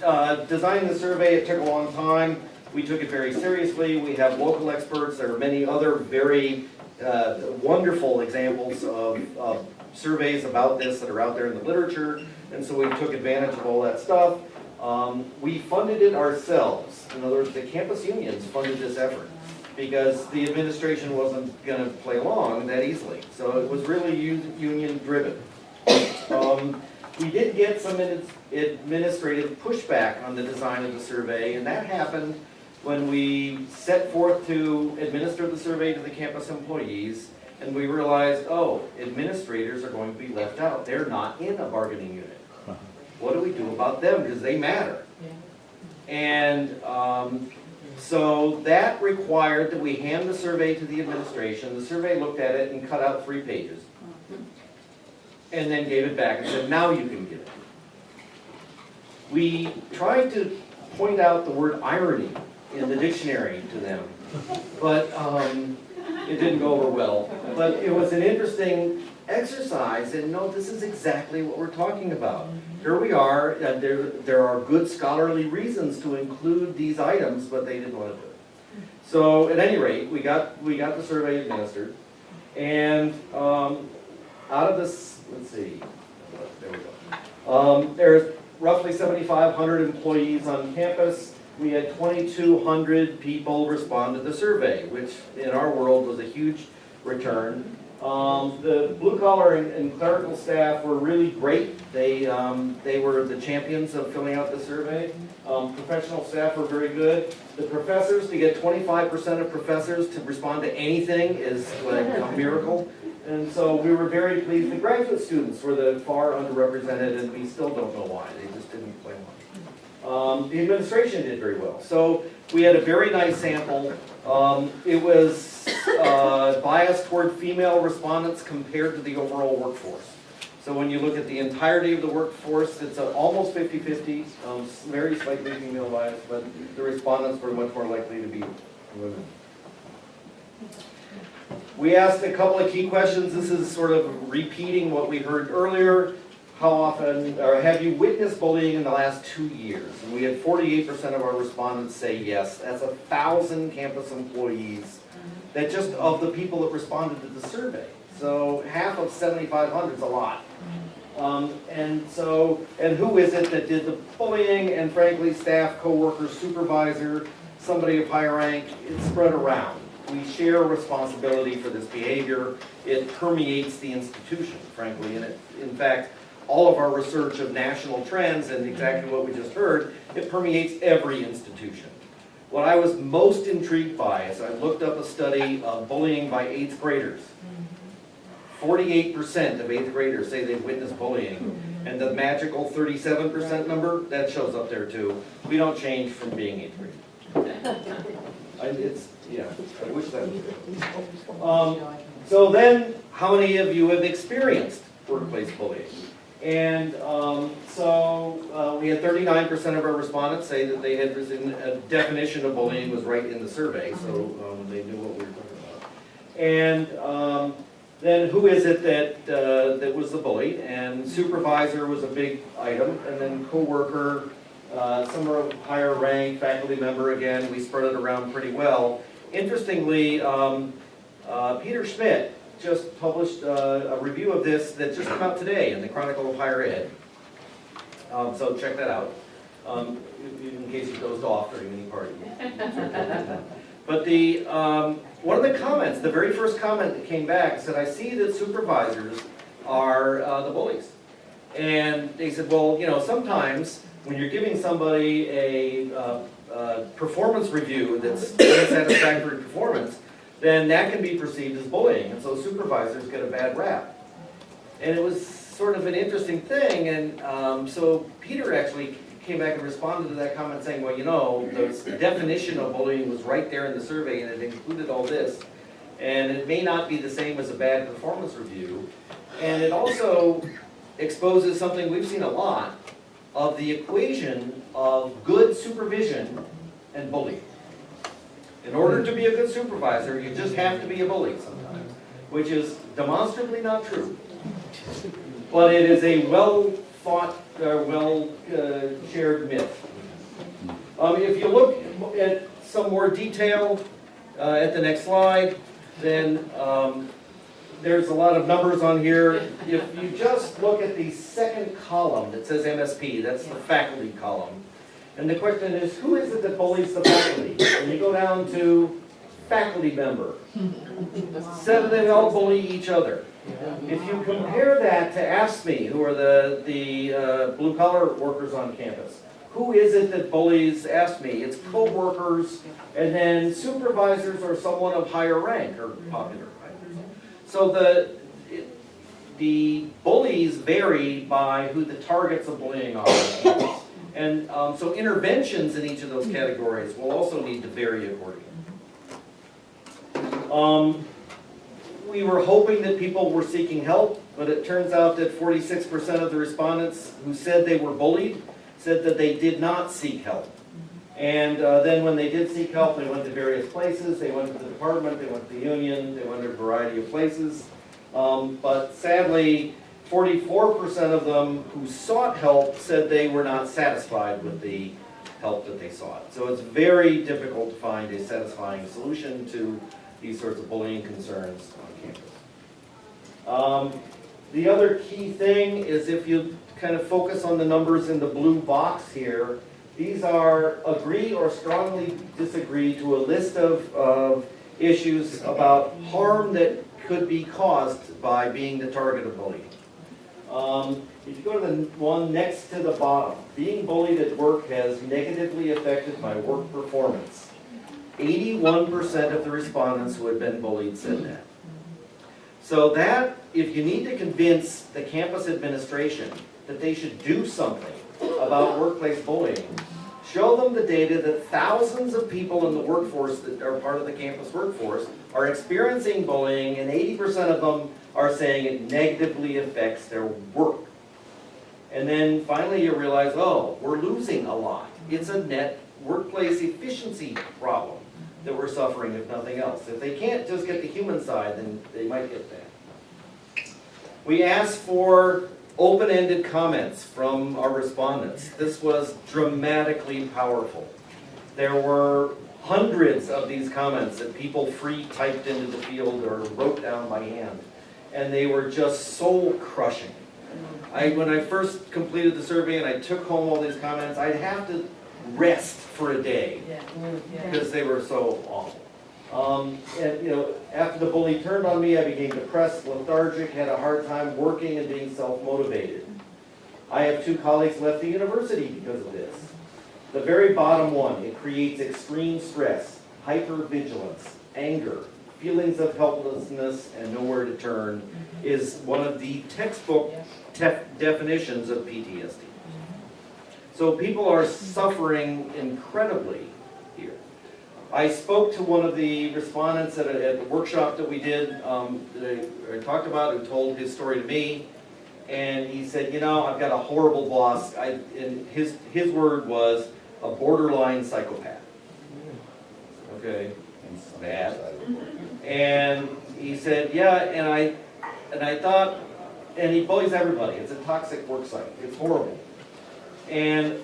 designed the survey. It took a long time. We took it very seriously. We have local experts. There are many other very wonderful examples of surveys about this that are out there in the literature, and so we took advantage of all that stuff. We funded it ourselves. In other words, the campus unions funded this effort because the administration wasn't going to play along that easily. So it was really union driven. We did get some administrative pushback on the design of the survey, and that happened when we set forth to administer the survey to the campus employees, and we realized, oh, administrators are going to be left out. They're not in a bargaining unit. What do we do about them? Because they matter. And so that required that we hand the survey to the administration. The survey looked at it and cut out 3 pages. And then gave it back and said, now you can get it. We tried to point out the word irony in the dictionary to them, but it didn't go over well. But it was an interesting exercise, and no, this is exactly what we're talking about. Here we are, there are good scholarly reasons to include these items, but they didn't want to do it. So at any rate, we got the survey administered, and out of this, let's see, there we go. There's roughly 7,500 employees on campus. We had 2,200 people respond to the survey, which in our world was a huge return. The blue collar and clerical staff were really great. They were the champions of filling out the survey. Professional staff were very good. The professors, to get 25% of professors to respond to anything is like a miracle. And so we were very pleased. The graduate students were the far underrepresented, and we still don't know why. They just didn't play much. The administration did very well. So we had a very nice sample. It was biased toward female respondents compared to the overall workforce. So when you look at the entirety of the workforce, it's almost 50-50, very slightly female biased, but the respondents were much more likely to be women. We asked a couple of key questions. This is sort of repeating what we heard earlier. How often, or have you witnessed bullying in the last 2 years? And we had 48% of our respondents say yes. That's 1,000 campus employees. That just of the people that responded to the survey. So half of 7,500 is a lot. And who is it that did the bullying? And frankly, staff, coworkers, supervisor, somebody of higher rank, it's spread around. We share responsibility for this behavior. It permeates the institution, frankly. And in fact, all of our research of national trends and exactly what we just heard, it permeates every institution. What I was most intrigued by is I looked up a study of bullying by 8th graders. 48% of 8th graders say they've witnessed bullying. And the magical 37% number, that shows up there too. We don't change from being 8th graders. I wish that was true. So then, how many of you have experienced workplace bullying? And we had 39% of our respondents say that they had risen. A definition of bullying was right in the survey, so they knew what we were talking about. And then who is it that was the bully? And supervisor was a big item, and then coworker, some are of higher rank, faculty member, again, we spread it around pretty well. Interestingly, Peter Schmidt just published a review of this that just came out today in the Chronicle of Higher Ed. So check that out, in case you dozed off during any part. But one of the comments, the very first comment that came back said, I see that supervisors are the bullies. And they said, well, sometimes when you're giving somebody a performance review that's unsatisfactory performance, then that can be perceived as bullying, and so supervisors get a bad rap. And it was sort of an interesting thing, and so Peter actually came back and responded to that comment saying, well, you know, the definition of bullying was right there in the survey, and it included all this, and it may not be the same as a bad performance review, and it also exposes something we've seen a lot of the equation of good supervision and bullying. In order to be a good supervisor, you just have to be a bully sometimes, which is demonstrably not true. But it is a well-thought, well-shared myth. If you look at some more detail at the next slide, then there's a lot of numbers on here. If you just look at the second column that says MSP, that's the faculty column. And the question is, who is it that bullies the faculty? And you go down to faculty member. Said they all bully each other. If you compare that to AFSCME, who are the blue-collar workers on campus, who is it that bullies AFSCME? It's co-workers, and then supervisors or someone of higher rank are popular. So the bullies vary by who the targets of bullying are. And so interventions in each of those categories will also need to vary accordingly. We were hoping that people were seeking help, but it turns out that 46% of the respondents who said they were bullied said that they did not seek help. And then when they did seek help, they went to various places. They went to the department, they went to the union, they went to a variety of places. But sadly, 44% of them who sought help said they were not satisfied with the help that they sought. So it's very difficult to find a satisfying solution to these sorts of bullying concerns on campus. The other key thing is if you kind of focus on the numbers in the blue box here, these are agree or strongly disagree to a list of issues about harm that could be caused by being the target of bullying. If you go to the one next to the bottom, being bullied at work has negatively affected my work performance. 81% of the respondents who had been bullied said that. So that, if you need to convince the campus administration that they should do something about workplace bullying, show them the data that thousands of people in the workforce that are part of the campus workforce are experiencing bullying, and 80% of them are saying it negatively affects their work. And then finally you realize, oh, we're losing a lot. It's a net workplace efficiency problem that we're suffering, if nothing else. If they can't just get the human side, then they might get that. We asked for open-ended comments from our respondents. This was dramatically powerful. There were hundreds of these comments that people free typed into the field or wrote down by hand. And they were just soul-crushing. When I first completed the survey and I took home all these comments, I'd have to rest for a day because they were so awful. And you know, after the bully turned on me, I became depressed, lethargic, had a hard time working and being self-motivated. I have 2 colleagues left the university because of this. The very bottom one, it creates extreme stress, hypervigilance, anger, feelings of helplessness and nowhere to turn, is one of the textbook definitions of PTSD. So people are suffering incredibly here. I spoke to one of the respondents at the workshop that we did, that I talked about, who told his story to me, and he said, you know, I've got a horrible boss. And his word was a borderline psychopath. Okay, it's bad. And he said, yeah, and I thought, and he bullies everybody. It's a toxic work site. It's horrible. And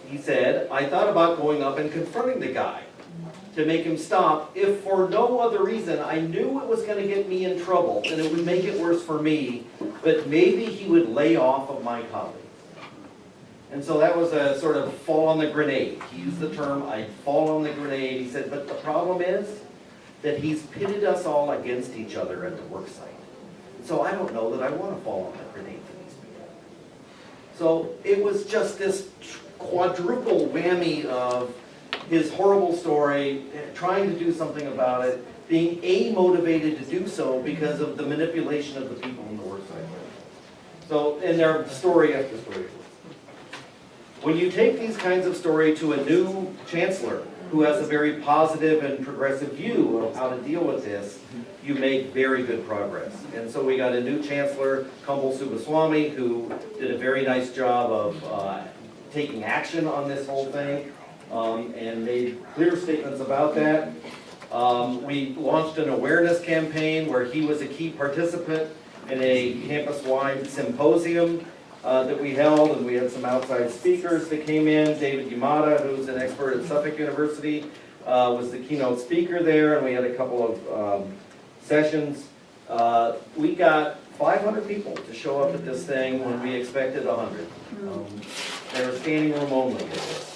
he said, I thought about going up and confronting the guy to make him stop, if for no other reason I knew it was going to get me in trouble and it would make it worse for me, but maybe he would lay off of my colleagues. And so that was a sort of fall on the grenade. He used the term, I'd fall on the grenade. He said, but the problem is that he's pitted us all against each other at the work site. So I don't know that I want to fall on that grenade for these people. So it was just this quadruple whammy of his horrible story, trying to do something about it, being motivated to do so because of the manipulation of the people in the work site. So in their story after story. When you take these kinds of story to a new chancellor who has a very positive and progressive view of how to deal with this, you make very good progress. And so we got a new chancellor, Kumbal Subbaswamy, who did a very nice job of taking action on this whole thing and made clear statements about that. We launched an awareness campaign where he was a key participant in a campus-wide symposium that we held, and we had some outside speakers that came in. David Yamada, who's an expert at Suffolk University, was the keynote speaker there, and we had a couple of sessions. We got 500 people to show up at this thing when we expected 100. They were standing room only at this.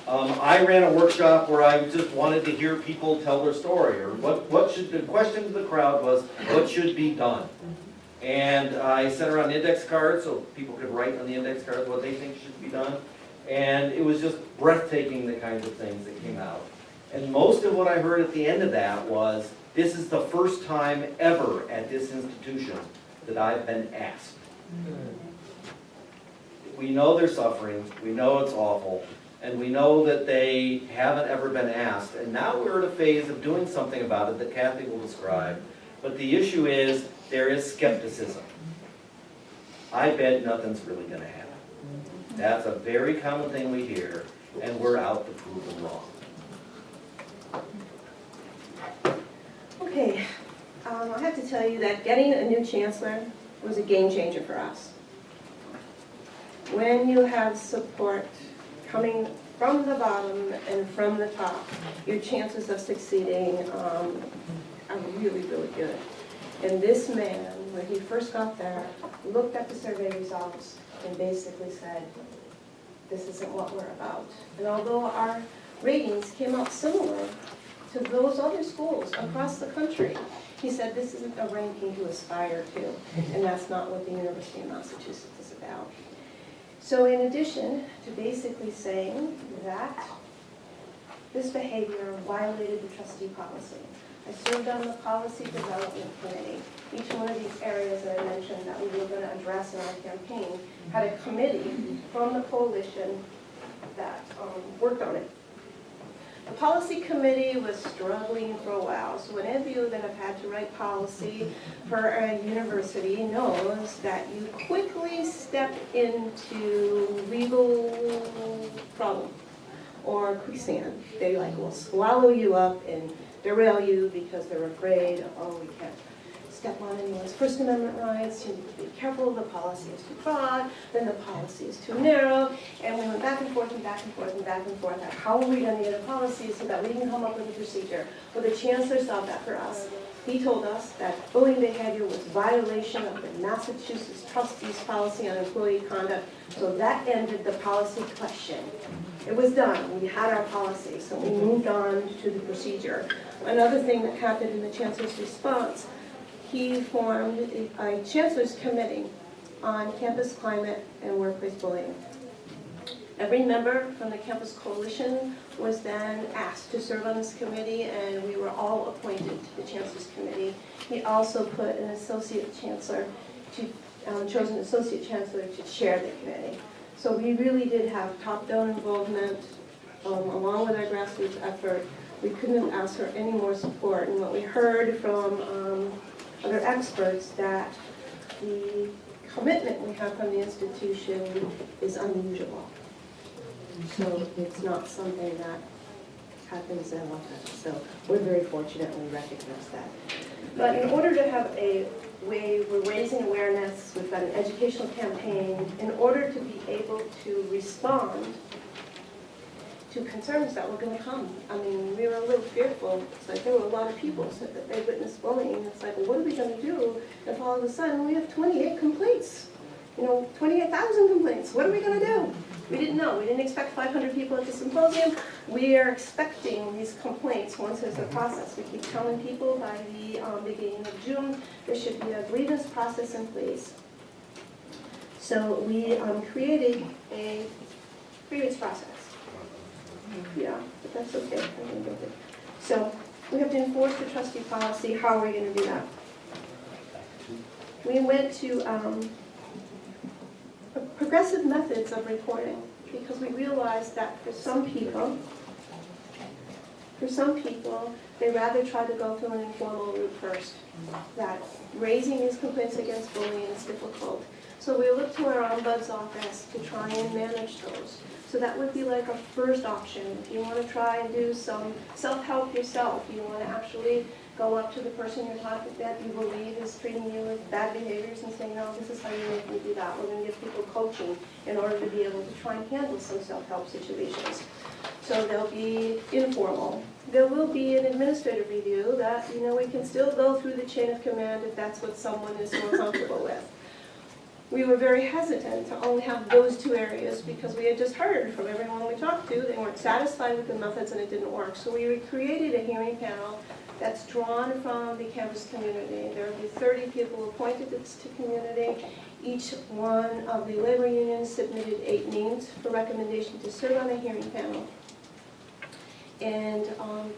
I ran a workshop where I just wanted to hear people tell their story, or the question to the crowd was, what should be done? And I sent around index cards so people could write on the index cards what they think should be done. And it was just breathtaking, the kinds of things that came out. And most of what I heard at the end of that was, this is the first time ever at this institution that I've been asked. We know they're suffering, we know it's awful, and we know that they haven't ever been asked. And now we're at a phase of doing something about it that Kathy will describe. But the issue is, there is skepticism. I bet nothing's really gonna happen. That's a very common thing we hear, and we're out to prove them wrong. Okay, I have to tell you that getting a new chancellor was a game changer for us. When you have support coming from the bottom and from the top, your chances of succeeding are really, really good. And this man, when he first got there, looked at the survey results and basically said, this isn't what we're about. And although our ratings came out similar to those other schools across the country, he said this isn't a ranking to aspire to, and that's not what the University of Massachusetts is about. So in addition to basically saying that this behavior violated the trustee policy, I served on the policy development committee. Each one of these areas that I mentioned that we were going to address in our campaign had a committee from the coalition that worked on it. The policy committee was struggling for a while, so any of you that have had to write policy for a university knows that you quickly step into legal problem or quicksand. They will swallow you up and derail you because they're afraid, oh, we can't step on anyone's First Amendment rights, you need to be careful, the policy is too broad, then the policy is too narrow, and we went back and forth and back and forth and back and forth on how are we going to get a policy so that we can come up with a procedure. Well, the chancellor solved that for us. He told us that bullying behavior was violation of the Massachusetts trustees policy on employee conduct, so that ended the policy question. It was done. We had our policy, so we moved on to the procedure. Another thing that happened in the chancellor's response, he formed a chancellor's committee on campus climate and workplace bullying. Every member from the campus coalition was then asked to serve on this committee, and we were all appointed to the chancellor's committee. He also put an associate chancellor chose an associate chancellor to chair the committee. So we really did have top-down involvement along with our grassroots effort. We couldn't have asked for any more support. And what we heard from other experts, that the commitment we have from the institution is unusual. So it's not something that happens that often. So we're very fortunate and we recognize that. But in order to have a way, we're raising awareness, we've got an educational campaign, in order to be able to respond to concerns that were going to come. I mean, we were a little fearful. It's like there were a lot of people said that they witnessed bullying. It's like, well, what are we going to do if all of a sudden we have 28 complaints? 28,000 complaints. What are we going to do? We didn't know. We didn't expect 500 people at the symposium. We are expecting these complaints once there's a process. We keep telling people by the beginning of June there should be a grievance process in place. So we created a grievance process. Yeah, but that's okay. So we have to enforce the trustee policy. How are we going to do that? We went to progressive methods of reporting, because we realized that for some people, they rather try to go through an informal route first, that raising these complaints against bullying is difficult. So we look to our ombuds office to try and manage those. So that would be like a first option. If you want to try and do some self-help yourself, you want to actually go up to the person you're talking that you believe is treating you with bad behaviors and say, no, this is how you make me do that. We're going to give people coaching in order to be able to try and handle some self-help situations. So they'll be informal. There will be an administrative review that, we can still go through the chain of command if that's what someone is more comfortable with. We were very hesitant to only have those two areas because we had just heard from everyone we talked to, they weren't satisfied with the methods and it didn't work. So we created a hearing panel that's drawn from the campus community. There will be 30 people appointed to the community. Each one of the labor unions submitted 8 names for recommendation to serve on a hearing panel. And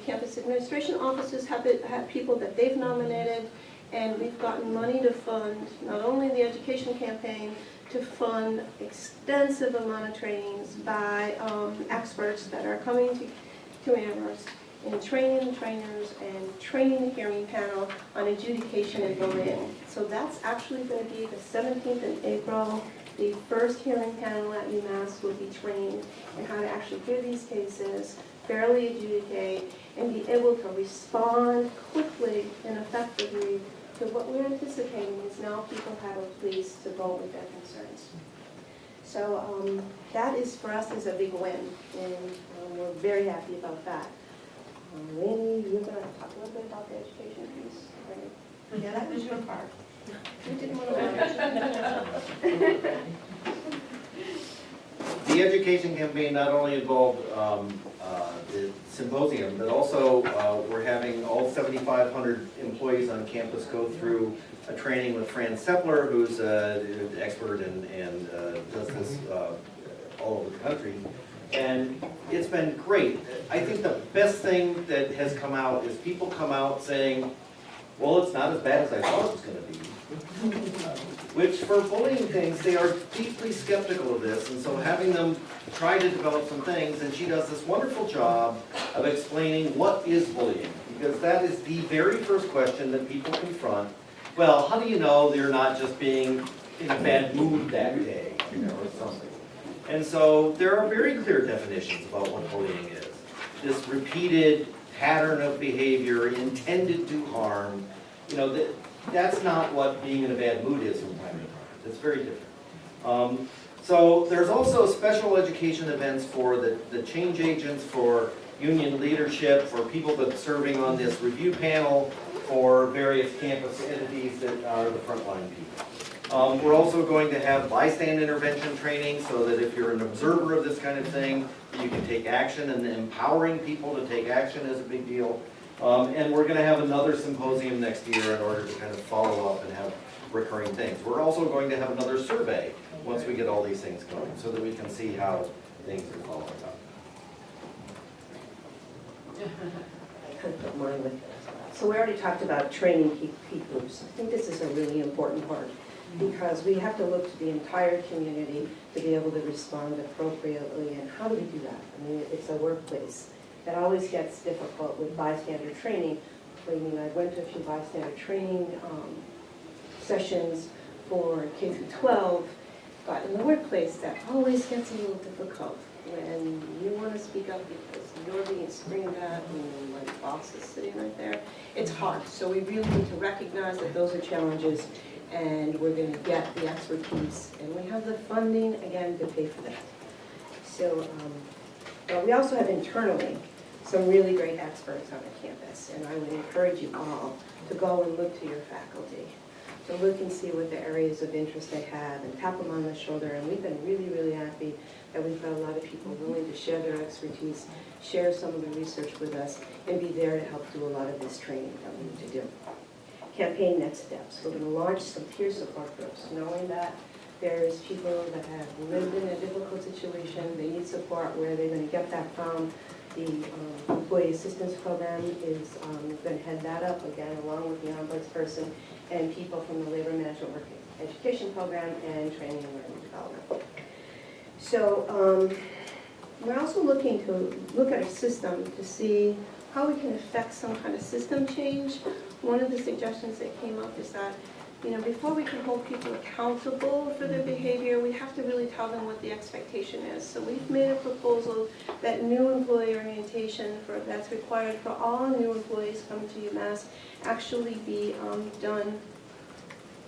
campus administration offices have people that they've nominated, and we've gotten money to fund not only the education campaign, to fund extensive amount of trainings by experts that are coming to Amherst in training the trainers and training the hearing panel on adjudication and bullying. So that's actually going to be the 17th of April. The first hearing panel at UMass will be trained in how to actually hear these cases, fairly adjudicate, and be able to respond quickly and effectively to what we're anticipating is now people have a place to go with their concerns. So that is, for us, is a big win, and we're very happy about that. Randy, you're going to talk a little bit about the education piece, right? Yeah, that was your part. You didn't want to. The education campaign not only involved the symposium, but also we're having all 7,500 employees on campus go through a training with Fran Sepler, who's an expert and does this all over the country. And it's been great. I think the best thing that has come out is people come out saying, well, it's not as bad as I thought it was going to be. Which for bullying things, they are deeply skeptical of this, and so having them try to develop some things, and she does this wonderful job of explaining what is bullying, because that is the very first question that people confront. Well, how do you know they're not just being in a bad mood that day, or something? And so there are very clear definitions about what bullying is. This repeated pattern of behavior intended to harm, that's not what being in a bad mood is from time to time. It's very different. So there's also special education events for the change agents, for union leadership, for people that are serving on this review panel, for various campus entities that are the frontline people. We're also going to have bystand intervention training so that if you're an observer of this kind of thing, you can take action, and empowering people to take action is a big deal. And we're going to have another symposium next year in order to kind of follow up and have recurring things. We're also going to have another survey once we get all these things going so that we can see how things are following up. I kind of put mine with it as well. So we already talked about training key groups. I think this is a really important part because we have to look to the entire community to be able to respond appropriately. And how do we do that? I mean, it's a workplace. It always gets difficult with bystander training. I mean, I went to a few bystander training sessions for K through 12, but in the workplace that always gets a little difficult when you want to speak up because you're being screamed at and my boss is sitting right there. It's hard, so we really need to recognize that those are challenges, and we're going to get the expertise, and we have the funding, again, to pay for that. So we also have internally some really great experts on the campus, and I would encourage you all to go and look to your faculty, to look and see what the areas of interest they have and tap them on the shoulder. And we've been really, really happy that we've got a lot of people willing to share their expertise, share some of the research with us, and be there to help do a lot of this training that we need to do. Campaign next steps. We're going to launch some peer support groups, knowing that there's people that have lived in a difficult situation, they need support, where they're going to get that from. The Employee Assistance Program is going to head that up again, along with the ombudsperson and people from the Labor Management Work Education Program and Training and Learning Development. So we're also looking to look at a system to see how we can affect some kind of system change. One of the suggestions that came up is that, before we can hold people accountable for their behavior, we have to really tell them what the expectation is. So we've made a proposal that new employee orientation that's required for all new employees coming to UMass actually be done.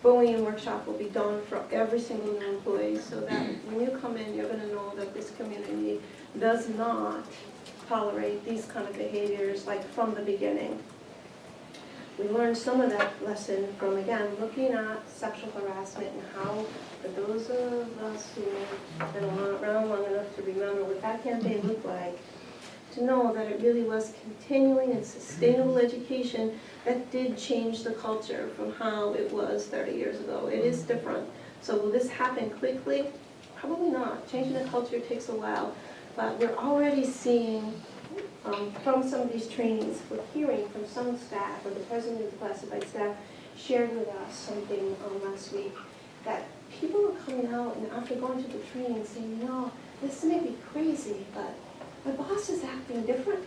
Bullying workshop will be done for every single new employee, so that when you come in, you're gonna know that this community does not tolerate these kind of behaviors, like from the beginning. We learned some of that lesson from, again, looking at sexual harassment and how, for those of us who have been around long enough to remember what that campaign looked like, to know that it really was continuing and sustainable education that did change the culture from how it was 30 years ago. It is different. So will this happen quickly? Probably not. Changing the culture takes a while. But we're already seeing from some of these trainings, we're hearing from some staff, or the president of the classified staff shared with us something last week, that people are coming out and after going to the training saying, this may be crazy, but my boss is acting different.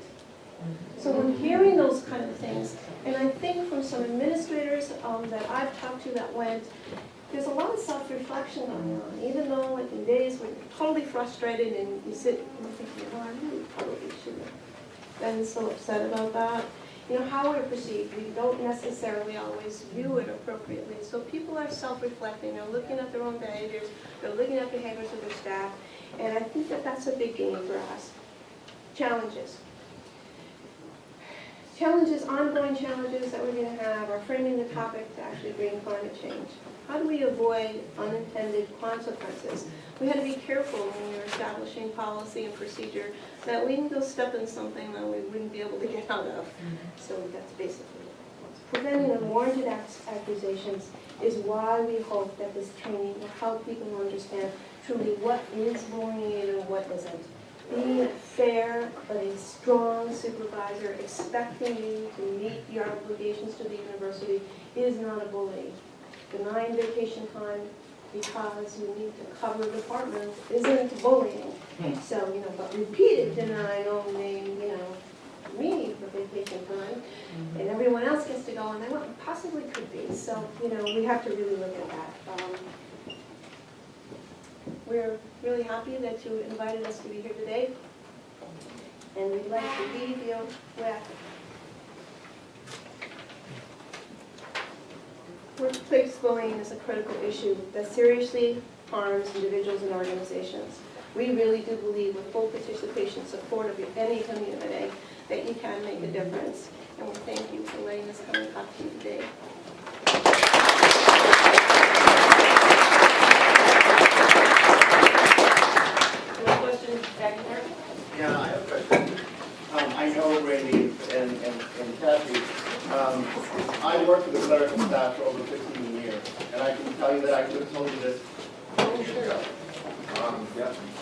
So we're hearing those kind of things. And I think from some administrators that I've talked to that went, there's a lot of self-reflection going on, even though like in days when you're totally frustrated and you sit and you think, I really probably shouldn't have been so upset about that. How we're perceived, we don't necessarily always view it appropriately. So people are self-reflecting, they're looking at their own behaviors, they're looking at behaviors of their staff, and I think that that's a big gain for us. Challenges. Ongoing challenges that we're going to have are framing the topic to actually green climate change. How do we avoid unintended consequences? We had to be careful when we were establishing policy and procedure that we didn't go step in something that we wouldn't be able to get out of. So that's basically it. Preventing unwarranted accusations is why we hope that this training will help people understand truly what is bullying and what isn't. Being fair but a strong supervisor expecting you to meet your obligations to the university is not a bully. Denying vacation time because you need to cover a department isn't bullying. So, but repeated denying only, me for vacation time, and everyone else gets to go, and they possibly could be. So, we have to really look at that. We're really happy that you invited us to be here today, and we'd like to leave you with workplace bullying is a critical issue that seriously harms individuals and organizations. We really do believe with full participation support of any community that you can make a difference. And we thank you for letting us come and talk to you today. Any questions back there? Yeah, I have a question. I know Randy and Kathy. I worked with the clerical staff for over 15 years, and I can tell you that I could have told you this years ago.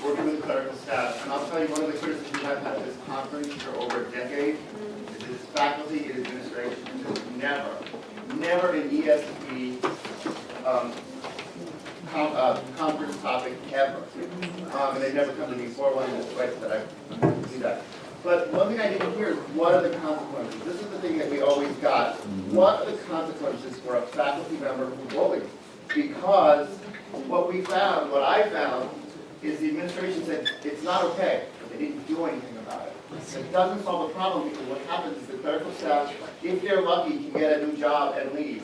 Working with the clerical staff, and I'll tell you one of the criticisms I've had at this conference for over a decade is that it's faculty and administration has never an ESP conference topic ever. And they've never come to me for one, and twice that I see that. But one thing I didn't hear is what are the consequences? This is the thing that we always got. What are the consequences for a faculty member who bullies? Because what I found, is the administration said it's not okay, but they didn't do anything about it. It doesn't solve the problem because what happens is the clerical staff, if they're lucky, can get a new job and leave.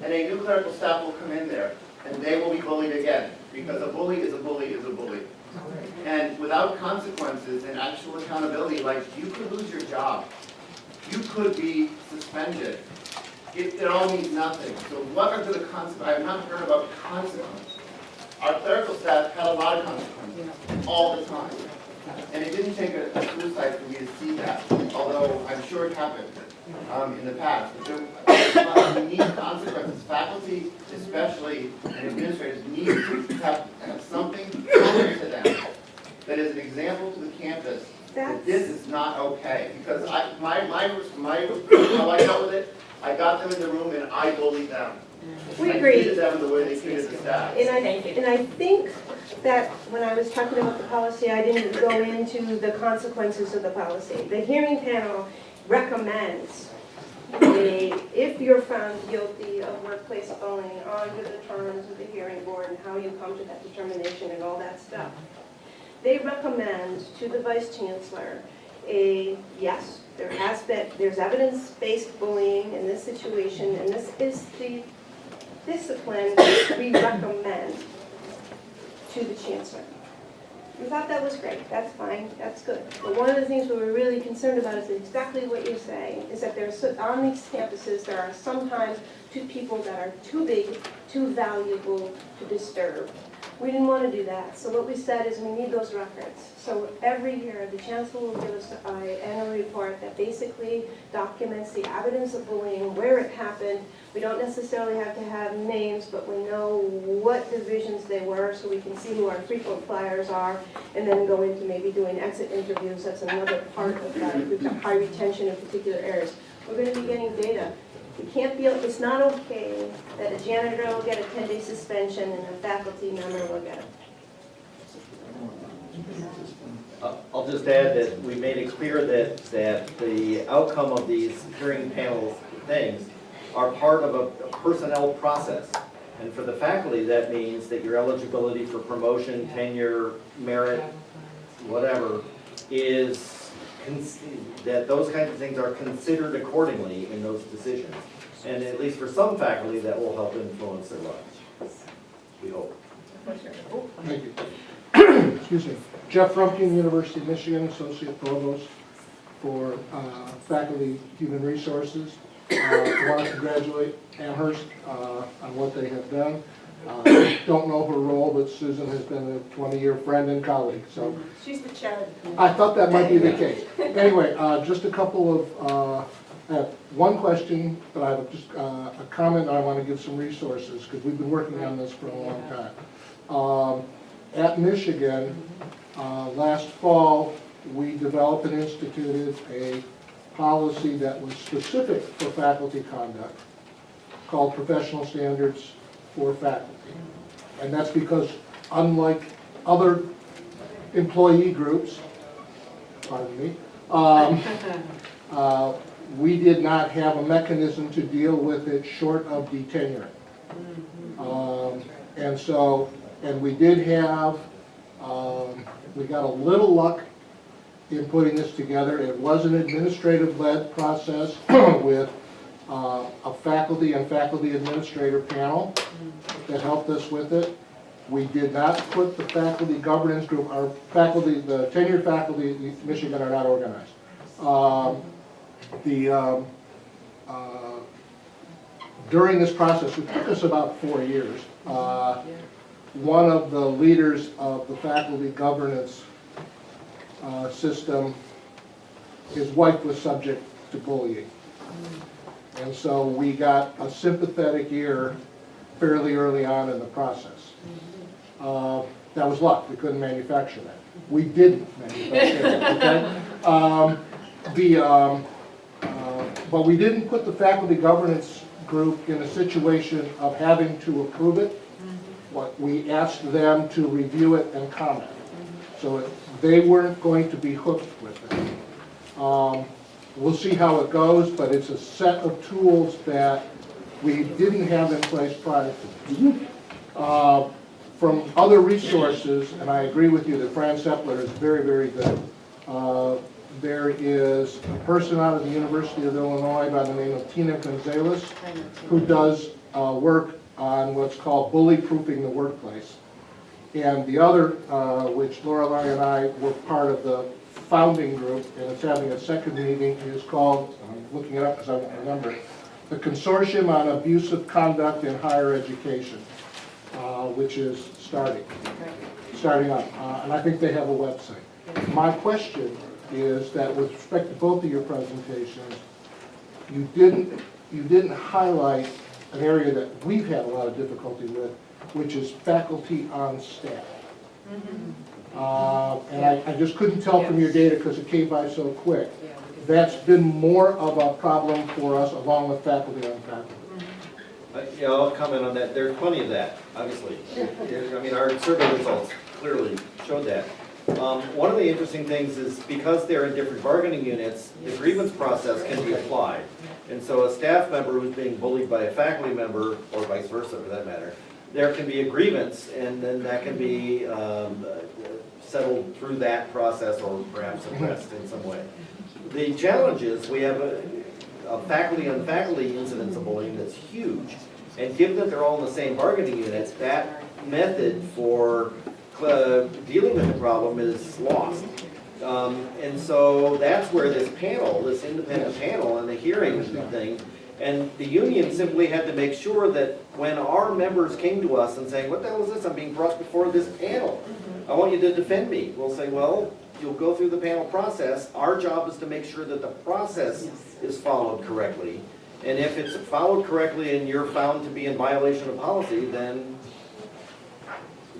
And a new clerical staff will come in there and they will be bullied again because a bully is a bully is a bully. And without consequences and actual accountability, like you could lose your job. You could be suspended. It all means nothing. So what are the consequences? I have not heard about consequences. Our clerical staff had a lot of consequences all the time. And it didn't take a suicide for me to see that, although I'm sure it happened in the past. But we need consequences. Faculty, especially, and administrators need to have something coming to them that is an example to the campus that this is not okay. Because how I dealt with it, I got them in the room and I bullied them. We I agree. treated them the way they treated the staff. And I think that when I was talking about the policy, I didn't go into the consequences of the policy. The hearing panel recommends if you're found guilty of workplace bullying under the terms of the hearing board and how you come to that determination and all that stuff. They recommend to the vice chancellor yes, there's evidence-based bullying in this situation, and this is the discipline we recommend to the chancellor. We thought that was great, that's fine, that's good. But one of the things we were really concerned about is exactly what you're saying, is that there's, on these campuses, there are sometimes two people that are too big, too valuable to disturb. We didn't want to do that, so what we said is we need those records. So every year, the chancellor will give us an annual report that basically documents the evidence of bullying, where it happened. We don't necessarily have to have names, but we know what divisions they were, so we can see who our frequent flyers are, and then go into maybe doing exit interviews. That's another part of that. We've got high retention in particular areas. We're going to be getting data. It can't be, it's not okay that a janitor will get a 10-day suspension and a faculty member will get it. I'll just add that we made it clear that the outcome of these hearing panel things are part of a personnel process. And for the faculty, that means that your eligibility for promotion, tenure, merit, whatever, is that those kinds of things are considered accordingly in those decisions. And at least for some faculty, that will help influence their lives, we hope. Thank you. Excuse me. Jeff Frumpkin, University of Michigan, Associate Provost for Faculty Human Resources. I want to congratulate Amherst on what they have done. Don't know her role, but Susan has been a 20-year friend and colleague. So She's the chair of the committee. I thought that might be the case. Anyway, just a couple of, I have one question, but I have just a comment, and I want to give some resources, because we've been working on this for a long time. At Michigan, last fall, we developed and instituted a policy that was specific for faculty conduct, called Professional Standards for Faculty. And that's because, unlike other employee groups, pardon me, we did not have a mechanism to deal with it short of detenure. And we did have, we got a little luck in putting this together. It was an administrative-led process with a faculty and faculty administrator panel that helped us with it. We did not put the faculty governance group, our faculty, the tenured faculty in Michigan are not organized. During this process, it took us about 4 years. One of the leaders of the faculty governance system, his wife was subject to bullying. And so we got a sympathetic ear fairly early on in the process. That was luck, we couldn't manufacture that. We didn't manufacture that, okay? But we didn't put the faculty governance group in a situation of having to approve it. What we asked them to review it and comment. So they weren't going to be hooked with it. We'll see how it goes, but it's a set of tools that we didn't have in place prior to this. From other resources, and I agree with you that Fran Sepler is very, very good. There is a person out of the University of Illinois by the name of Tina Gonzalez who does work on what's called bully-proofing the workplace. And the other, which Lorelei and I were part of the founding group, and it's having a second meeting, is called, I'm looking it up because I won't remember, the Consortium on Abusive Conduct in Higher Education, which is starting up. And I think they have a website. My question is that with respect to both of your presentations, you didn't highlight an area that we've had a lot of difficulty with, which is faculty on staff. And I just couldn't tell from your data because it came by so quick. That's been more of a problem for us along with faculty on faculty. Yeah, I'll comment on that. There's plenty of that, obviously. I mean, our survey results clearly showed that. One of the interesting things is because they're in different bargaining units, the grievance process can be applied. And so a staff member who's being bullied by a faculty member, or vice versa for that matter, there can be a grievance, and then that can be settled through that process or perhaps addressed in some way. The challenge is we have a faculty-on-faculty incidence of bullying that's huge. And given that they're all in the same bargaining units, that method for dealing with the problem is lost. And so that's where this panel, this independent panel and the hearing thing, and the union simply had to make sure that when our members came to us and saying, what the hell is this? I'm being brought before this panel. I want you to defend me. We'll say, well, you'll go through the panel process. Our job is to make sure that the process is followed correctly. And if it's followed correctly and you're found to be in violation of policy, then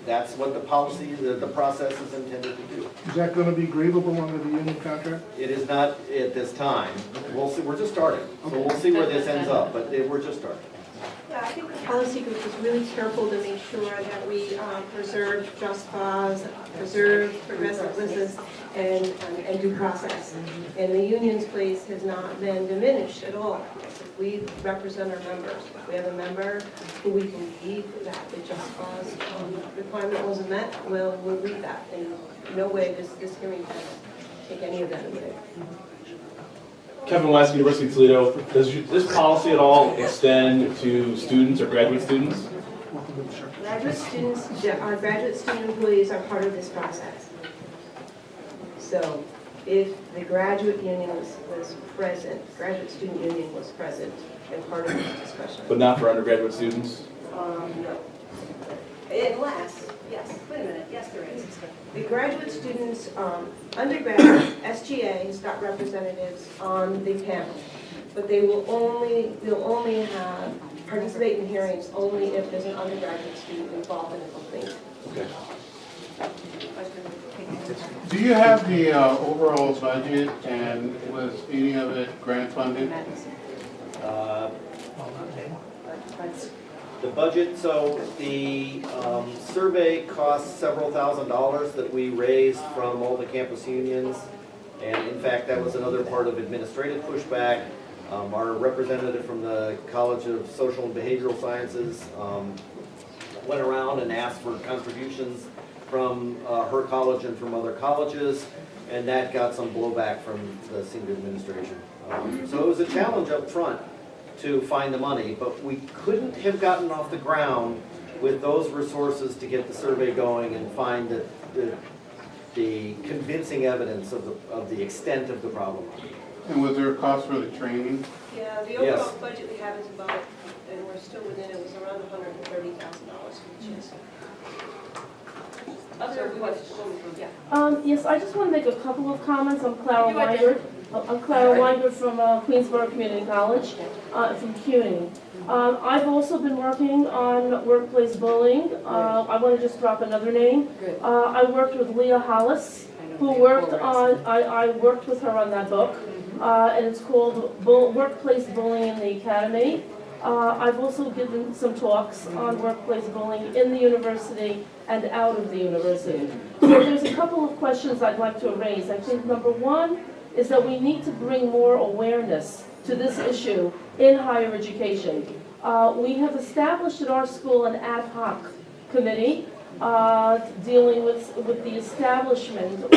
that's what the policy, the process is intended to do. Is that going to be grievable under the union contract? It is not at this time. We'll see, we're just starting. So we'll see where this ends up, but we're just starting. Yeah, I think the policy group was really careful to make sure that we preserve just cause, preserve progressiveness, and due process. And the union's place has not been diminished at all. We represent our members. If we have a member who we believe that the just cause requirement wasn't met, we'll read that. In no way does this hearing take any of that away. Kevin West, University of Toledo. Does this policy at all extend to students or graduate students? Graduate students, our graduate student employees are part of this process. So if the graduate union was present, graduate student union was present and part of this discussion. But not for undergraduate students? No. Unless, yes, wait a minute, yes there is. The graduate students, undergraduate, SGA has got representatives on the panel, but they'll only participate in hearings only if there's an undergraduate student involved in a complaint. Okay. Do you have the overall budget, and was any of it grant funded? The budget, so the survey cost several $1,000s that we raised from all the campus unions. And in fact, that was another part of administrative pushback. Our representative from the College of Social and Behavioral Sciences went around and asked for contributions from her college and from other colleges, and that got some blowback from the senior administration. So it was a challenge up front to find the money, but we couldn't have gotten off the ground with those resources to get the survey going and find the convincing evidence of the extent of the problem. And was there a cost for the training? Yeah, the Yes. overall budget we have is about, and we're still within it, was around $130,000 for each. Other questions? Yeah. Yes, I just want to make a couple of comments. I'm Clara You are Weingart. I'm Clara Weingart from Queensborough Community College, from CUNY. I've also been working on workplace bullying. I want to just drop another name. I worked with Leah Hollis, who worked on, I worked with her on that book, and it's called Workplace Bullying in the Academy. I've also given some talks on workplace bullying in the university and out of the university. So there's a couple of questions I'd like to raise. I think number one is that we need to bring more awareness to this issue in higher education. We have established at our school an ad hoc committee dealing with the establishment,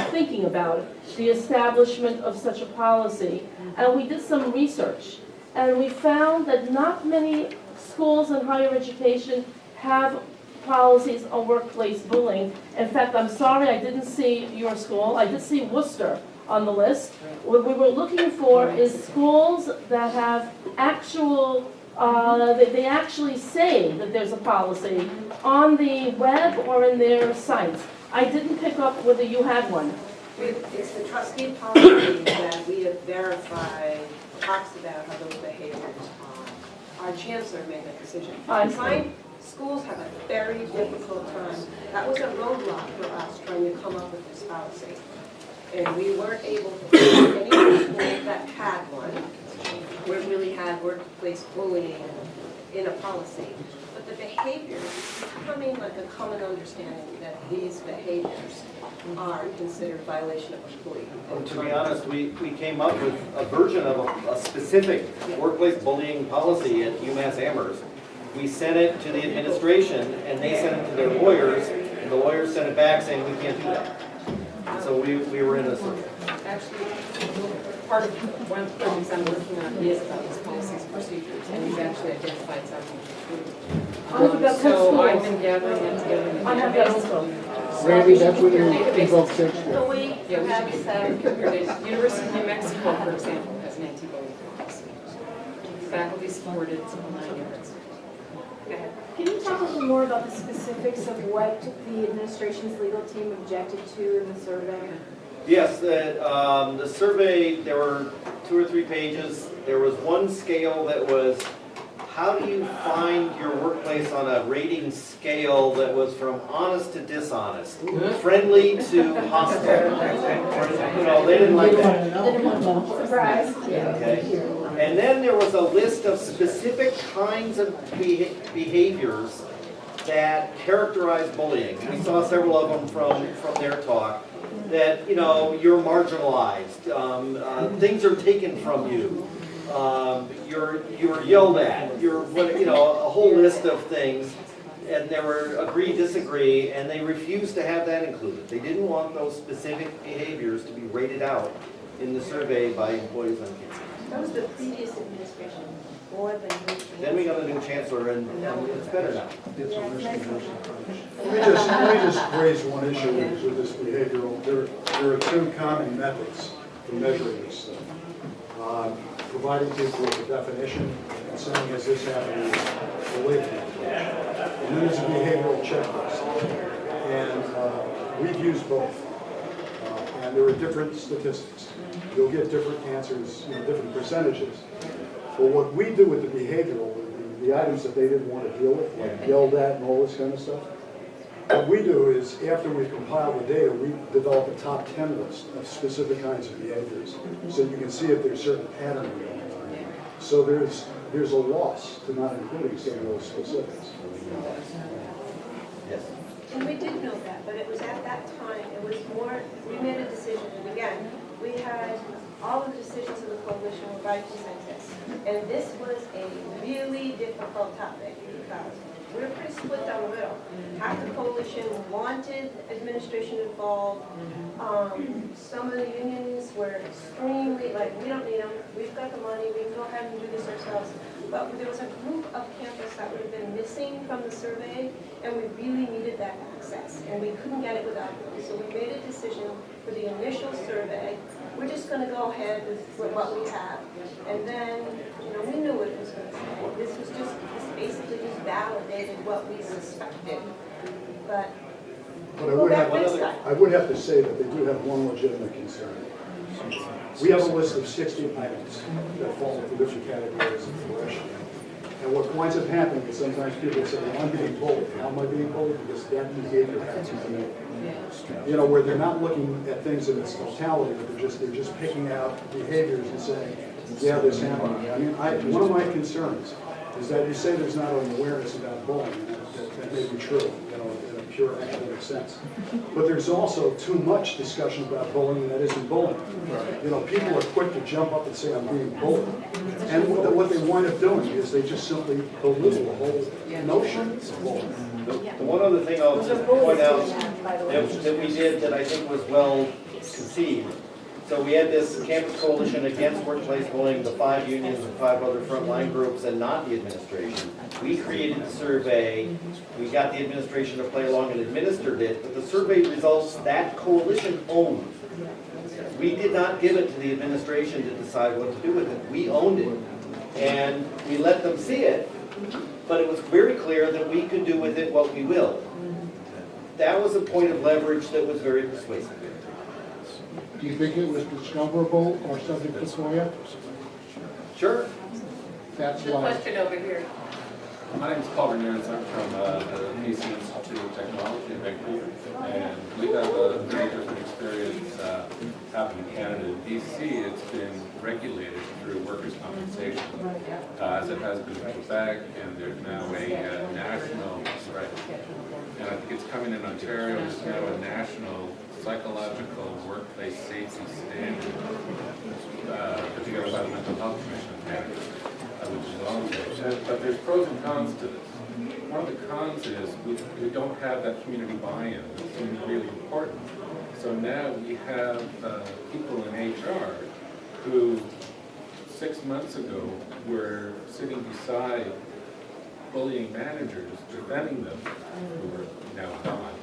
thinking about it, the establishment of such a policy. And we did some research. And we found that not many schools in higher education have policies on workplace bullying. In fact, I'm sorry I didn't see your school. I did see Worcester on the list. What we were looking for is schools that have actual, they actually say that there's a policy on the web or in their sites. I didn't pick up whether you had one. It's the trustee policy that we have verified, talks about how those behaviors are. Our chancellor made that decision. I see. Find schools have a very difficult time. That was a roadblock for us trying to come up with this policy. And we weren't able to find any school that had one. We're really had workplace bullying in a policy. But the behaviors, it's becoming like a common understanding that these behaviors are considered violation of employee. To be honest, we came up with a version of a specific workplace bullying policy at UMass Amherst. We sent it to the administration, and they sent it to their lawyers, and the lawyers sent it back saying, we can't do that. So we were in a circle. Actually, part of one of the projects I'm working on is about these policies and procedures, and we've actually identified some. So I've been gathering that together. in the I have that database. also. Randy, that's what you Databases. invoke Shakespeare. So we Yeah, we have should some, compare data. University of New Mexico, for example, has an anti-bullying policy. Faculty supported, online yards. Can you talk a little more about the specifics of what the administration's legal team objected to in the survey? Yes, the survey, there were 2 or 3 pages. There was one scale that was, how do you find your workplace on a rating scale that was from honest to dishonest, friendly to hostile? You know, they didn't like that. Surprise. Okay. And then there was a list of specific kinds of behaviors that characterize bullying. We saw several of them from their talk. That, you know, you're marginalized, things are taken from you, you're yelled at, you know, a whole list of things. And there were agree, disagree, and they refused to have that included. They didn't want those specific behaviors to be rated out in the survey by employees on campus. that was the previous administration, more than. Then we got a new chancellor, and it's better now. Let me just raise one issue with this behavioral. There are 2 common methods for measuring this stuff. Providing people with a definition and saying, has this happened believe me. And then there's a behavioral checklist. And we've used both. And there are different statistics. You'll get different answers, you know, different percentages. But what we do with the behavioral, the items that they didn't want to deal with, like yelled at and all this kind of stuff, what we do is, after we compile the data, we develop a top 10 list of specific kinds of behaviors, so you can see if there's certain patterns going on. So there's a loss to not including some of those specifics. Yes. And we did know that, but it was at that time, it was more, we made a decision, and again, we had all the decisions of the coalition were by consensus. And this was a really difficult topic because we were pretty split down the middle. Half the coalition wanted administration involved. Some of the unions were extremely, like, we don't need them, we've got the money, we can go ahead and do this ourselves. But there was a group of campus that would have been missing from the survey, and we really needed that access, and we couldn't get it without them. So we made a decision for the initial survey. We're just going to go ahead with what we have, and then, you know, we knew what it was going to say. This basically just validated what we suspected. But But we'll go back next time. I would have to say that they do have one legitimate concern. We have a list of 60 items that fall into different categories of coercion. And what winds up happening is sometimes people say, well, I'm being bullied. How am I being bullied? Because that behavior happens to me. You know, where they're not looking at things in its totality, but they're just picking out behaviors and saying, yeah, this happened to me. I mean, one of my concerns is that you say there's not an awareness about bullying, and that may be true, you know, in a pure academic sense. But there's also too much discussion about bullying that isn't bullying. You know, people are quick to jump up and say, I'm being bullied. And what they wind up doing is they just simply belittle the whole notion of bullying. The one other thing I'll just point out that we did that I think was well conceived. So we had this campus coalition against workplace bullying, the 5 unions and 5 other frontline groups, and not the administration. We created the survey, we got the administration to play along and administered it, but the survey results that coalition owned. We did not give it to the administration to decide what to do with it. We owned it. And we let them see it, but it was very clear that we could do with it what we will. That was a point of leverage that was very persuasive. Do you think it was discoverable or subject to FOIA? Sure. That's The why. question over here. My name is Paul Ramirez. I'm from the PC Institute of Technology in Vancouver, and we have a very different experience happened in Canada. In BC, it's been regulated through workers' compensation, as it has been in Quebec, and there's now a national, right, and I think it's coming in Ontario, there's now a national psychological workplace safety standard put together by the Mental Health Commission of Canada, which is voluntary. But there's pros and cons to this. One of the cons is we don't have that community buy-in. It seems really important. So now we have people in HR who 6 months ago were sitting beside bullying managers, defending them, who are now gone.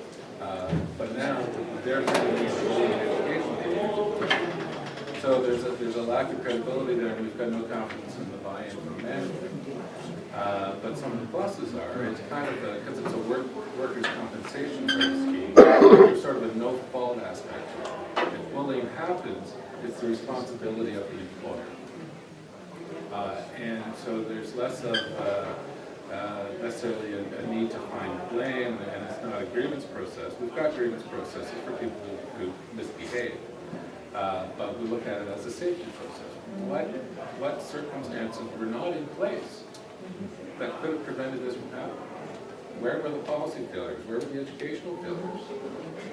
But now they're getting these bullying education. So there's a lack of credibility there, and we've got no confidence in the buy-in from management. But some of the pluses are, it's kind of because it's a workers' compensation scheme, there's sort of a no-fault aspect to it. If bullying happens, it's the responsibility of the employer. And so there's less of necessarily a need to find blame, and it's not a grievance process. We've got grievance processes for people who misbehave, but we look at it as a safety process. What circumstances were not in place that could have prevented this from happening? Where were the policy failures? Where were the educational failures?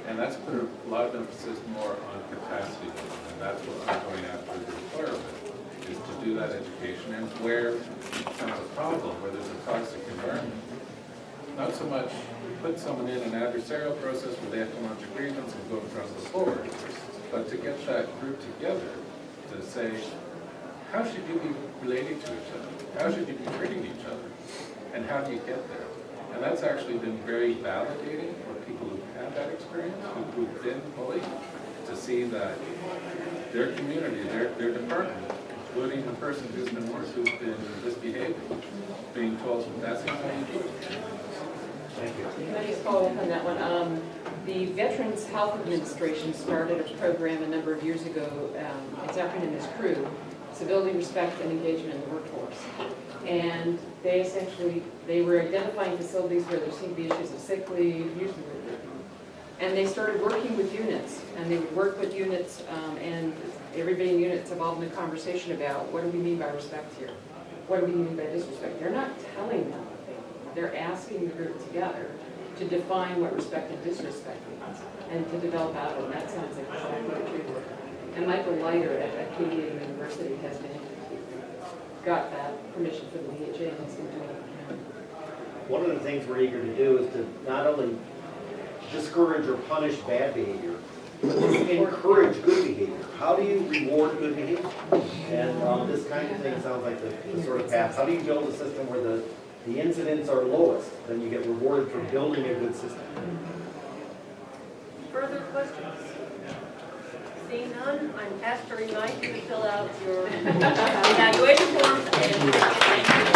And that's put a lot of emphasis more on capacity building, and that's what I'm going after the employer with, is to do that education. And where there's a problem, where there's a toxic environment, not so much put someone in an adversarial process where they have to launch a grievance and go in front of the board, but to get that group together to say, how should you be relating to each other? How should you be treating each other? And how do you get there? And that's actually been very validating for people who've had that experience, who've been bullied, to see that their community, their department, including the person who's been misbehaving, being told that's not how you do it. Thank you. Let me just follow up on that one. The Veterans Health Administration started a program a number of years ago. Its acronym is CREW, Civility, Respect, and Engagement in the Workforce. And they were identifying facilities where there seemed to be issues of sick leave, usually and they started working with units. And they would work with units, and everybody in units involved in the conversation about what do we mean by respect here? What do we mean by disrespect? They're not telling them. They're asking the group together to define what respect and disrespect means, and to develop out, and that sounds like exactly what you're doing. And Michael Leiter at Acadia University has got that permission from the DHA and has been doing it. One of the things we're eager to do is to not only discourage or punish bad behavior, but to encourage good behavior. How do you reward good behavior? And this kind of thing sounds like the sort of path. How do you build a system where the incidents are lowest? Then you get rewarded for building a good system. Further questions? Seeing none, I'm asked to remind you to fill out your evaluation forms and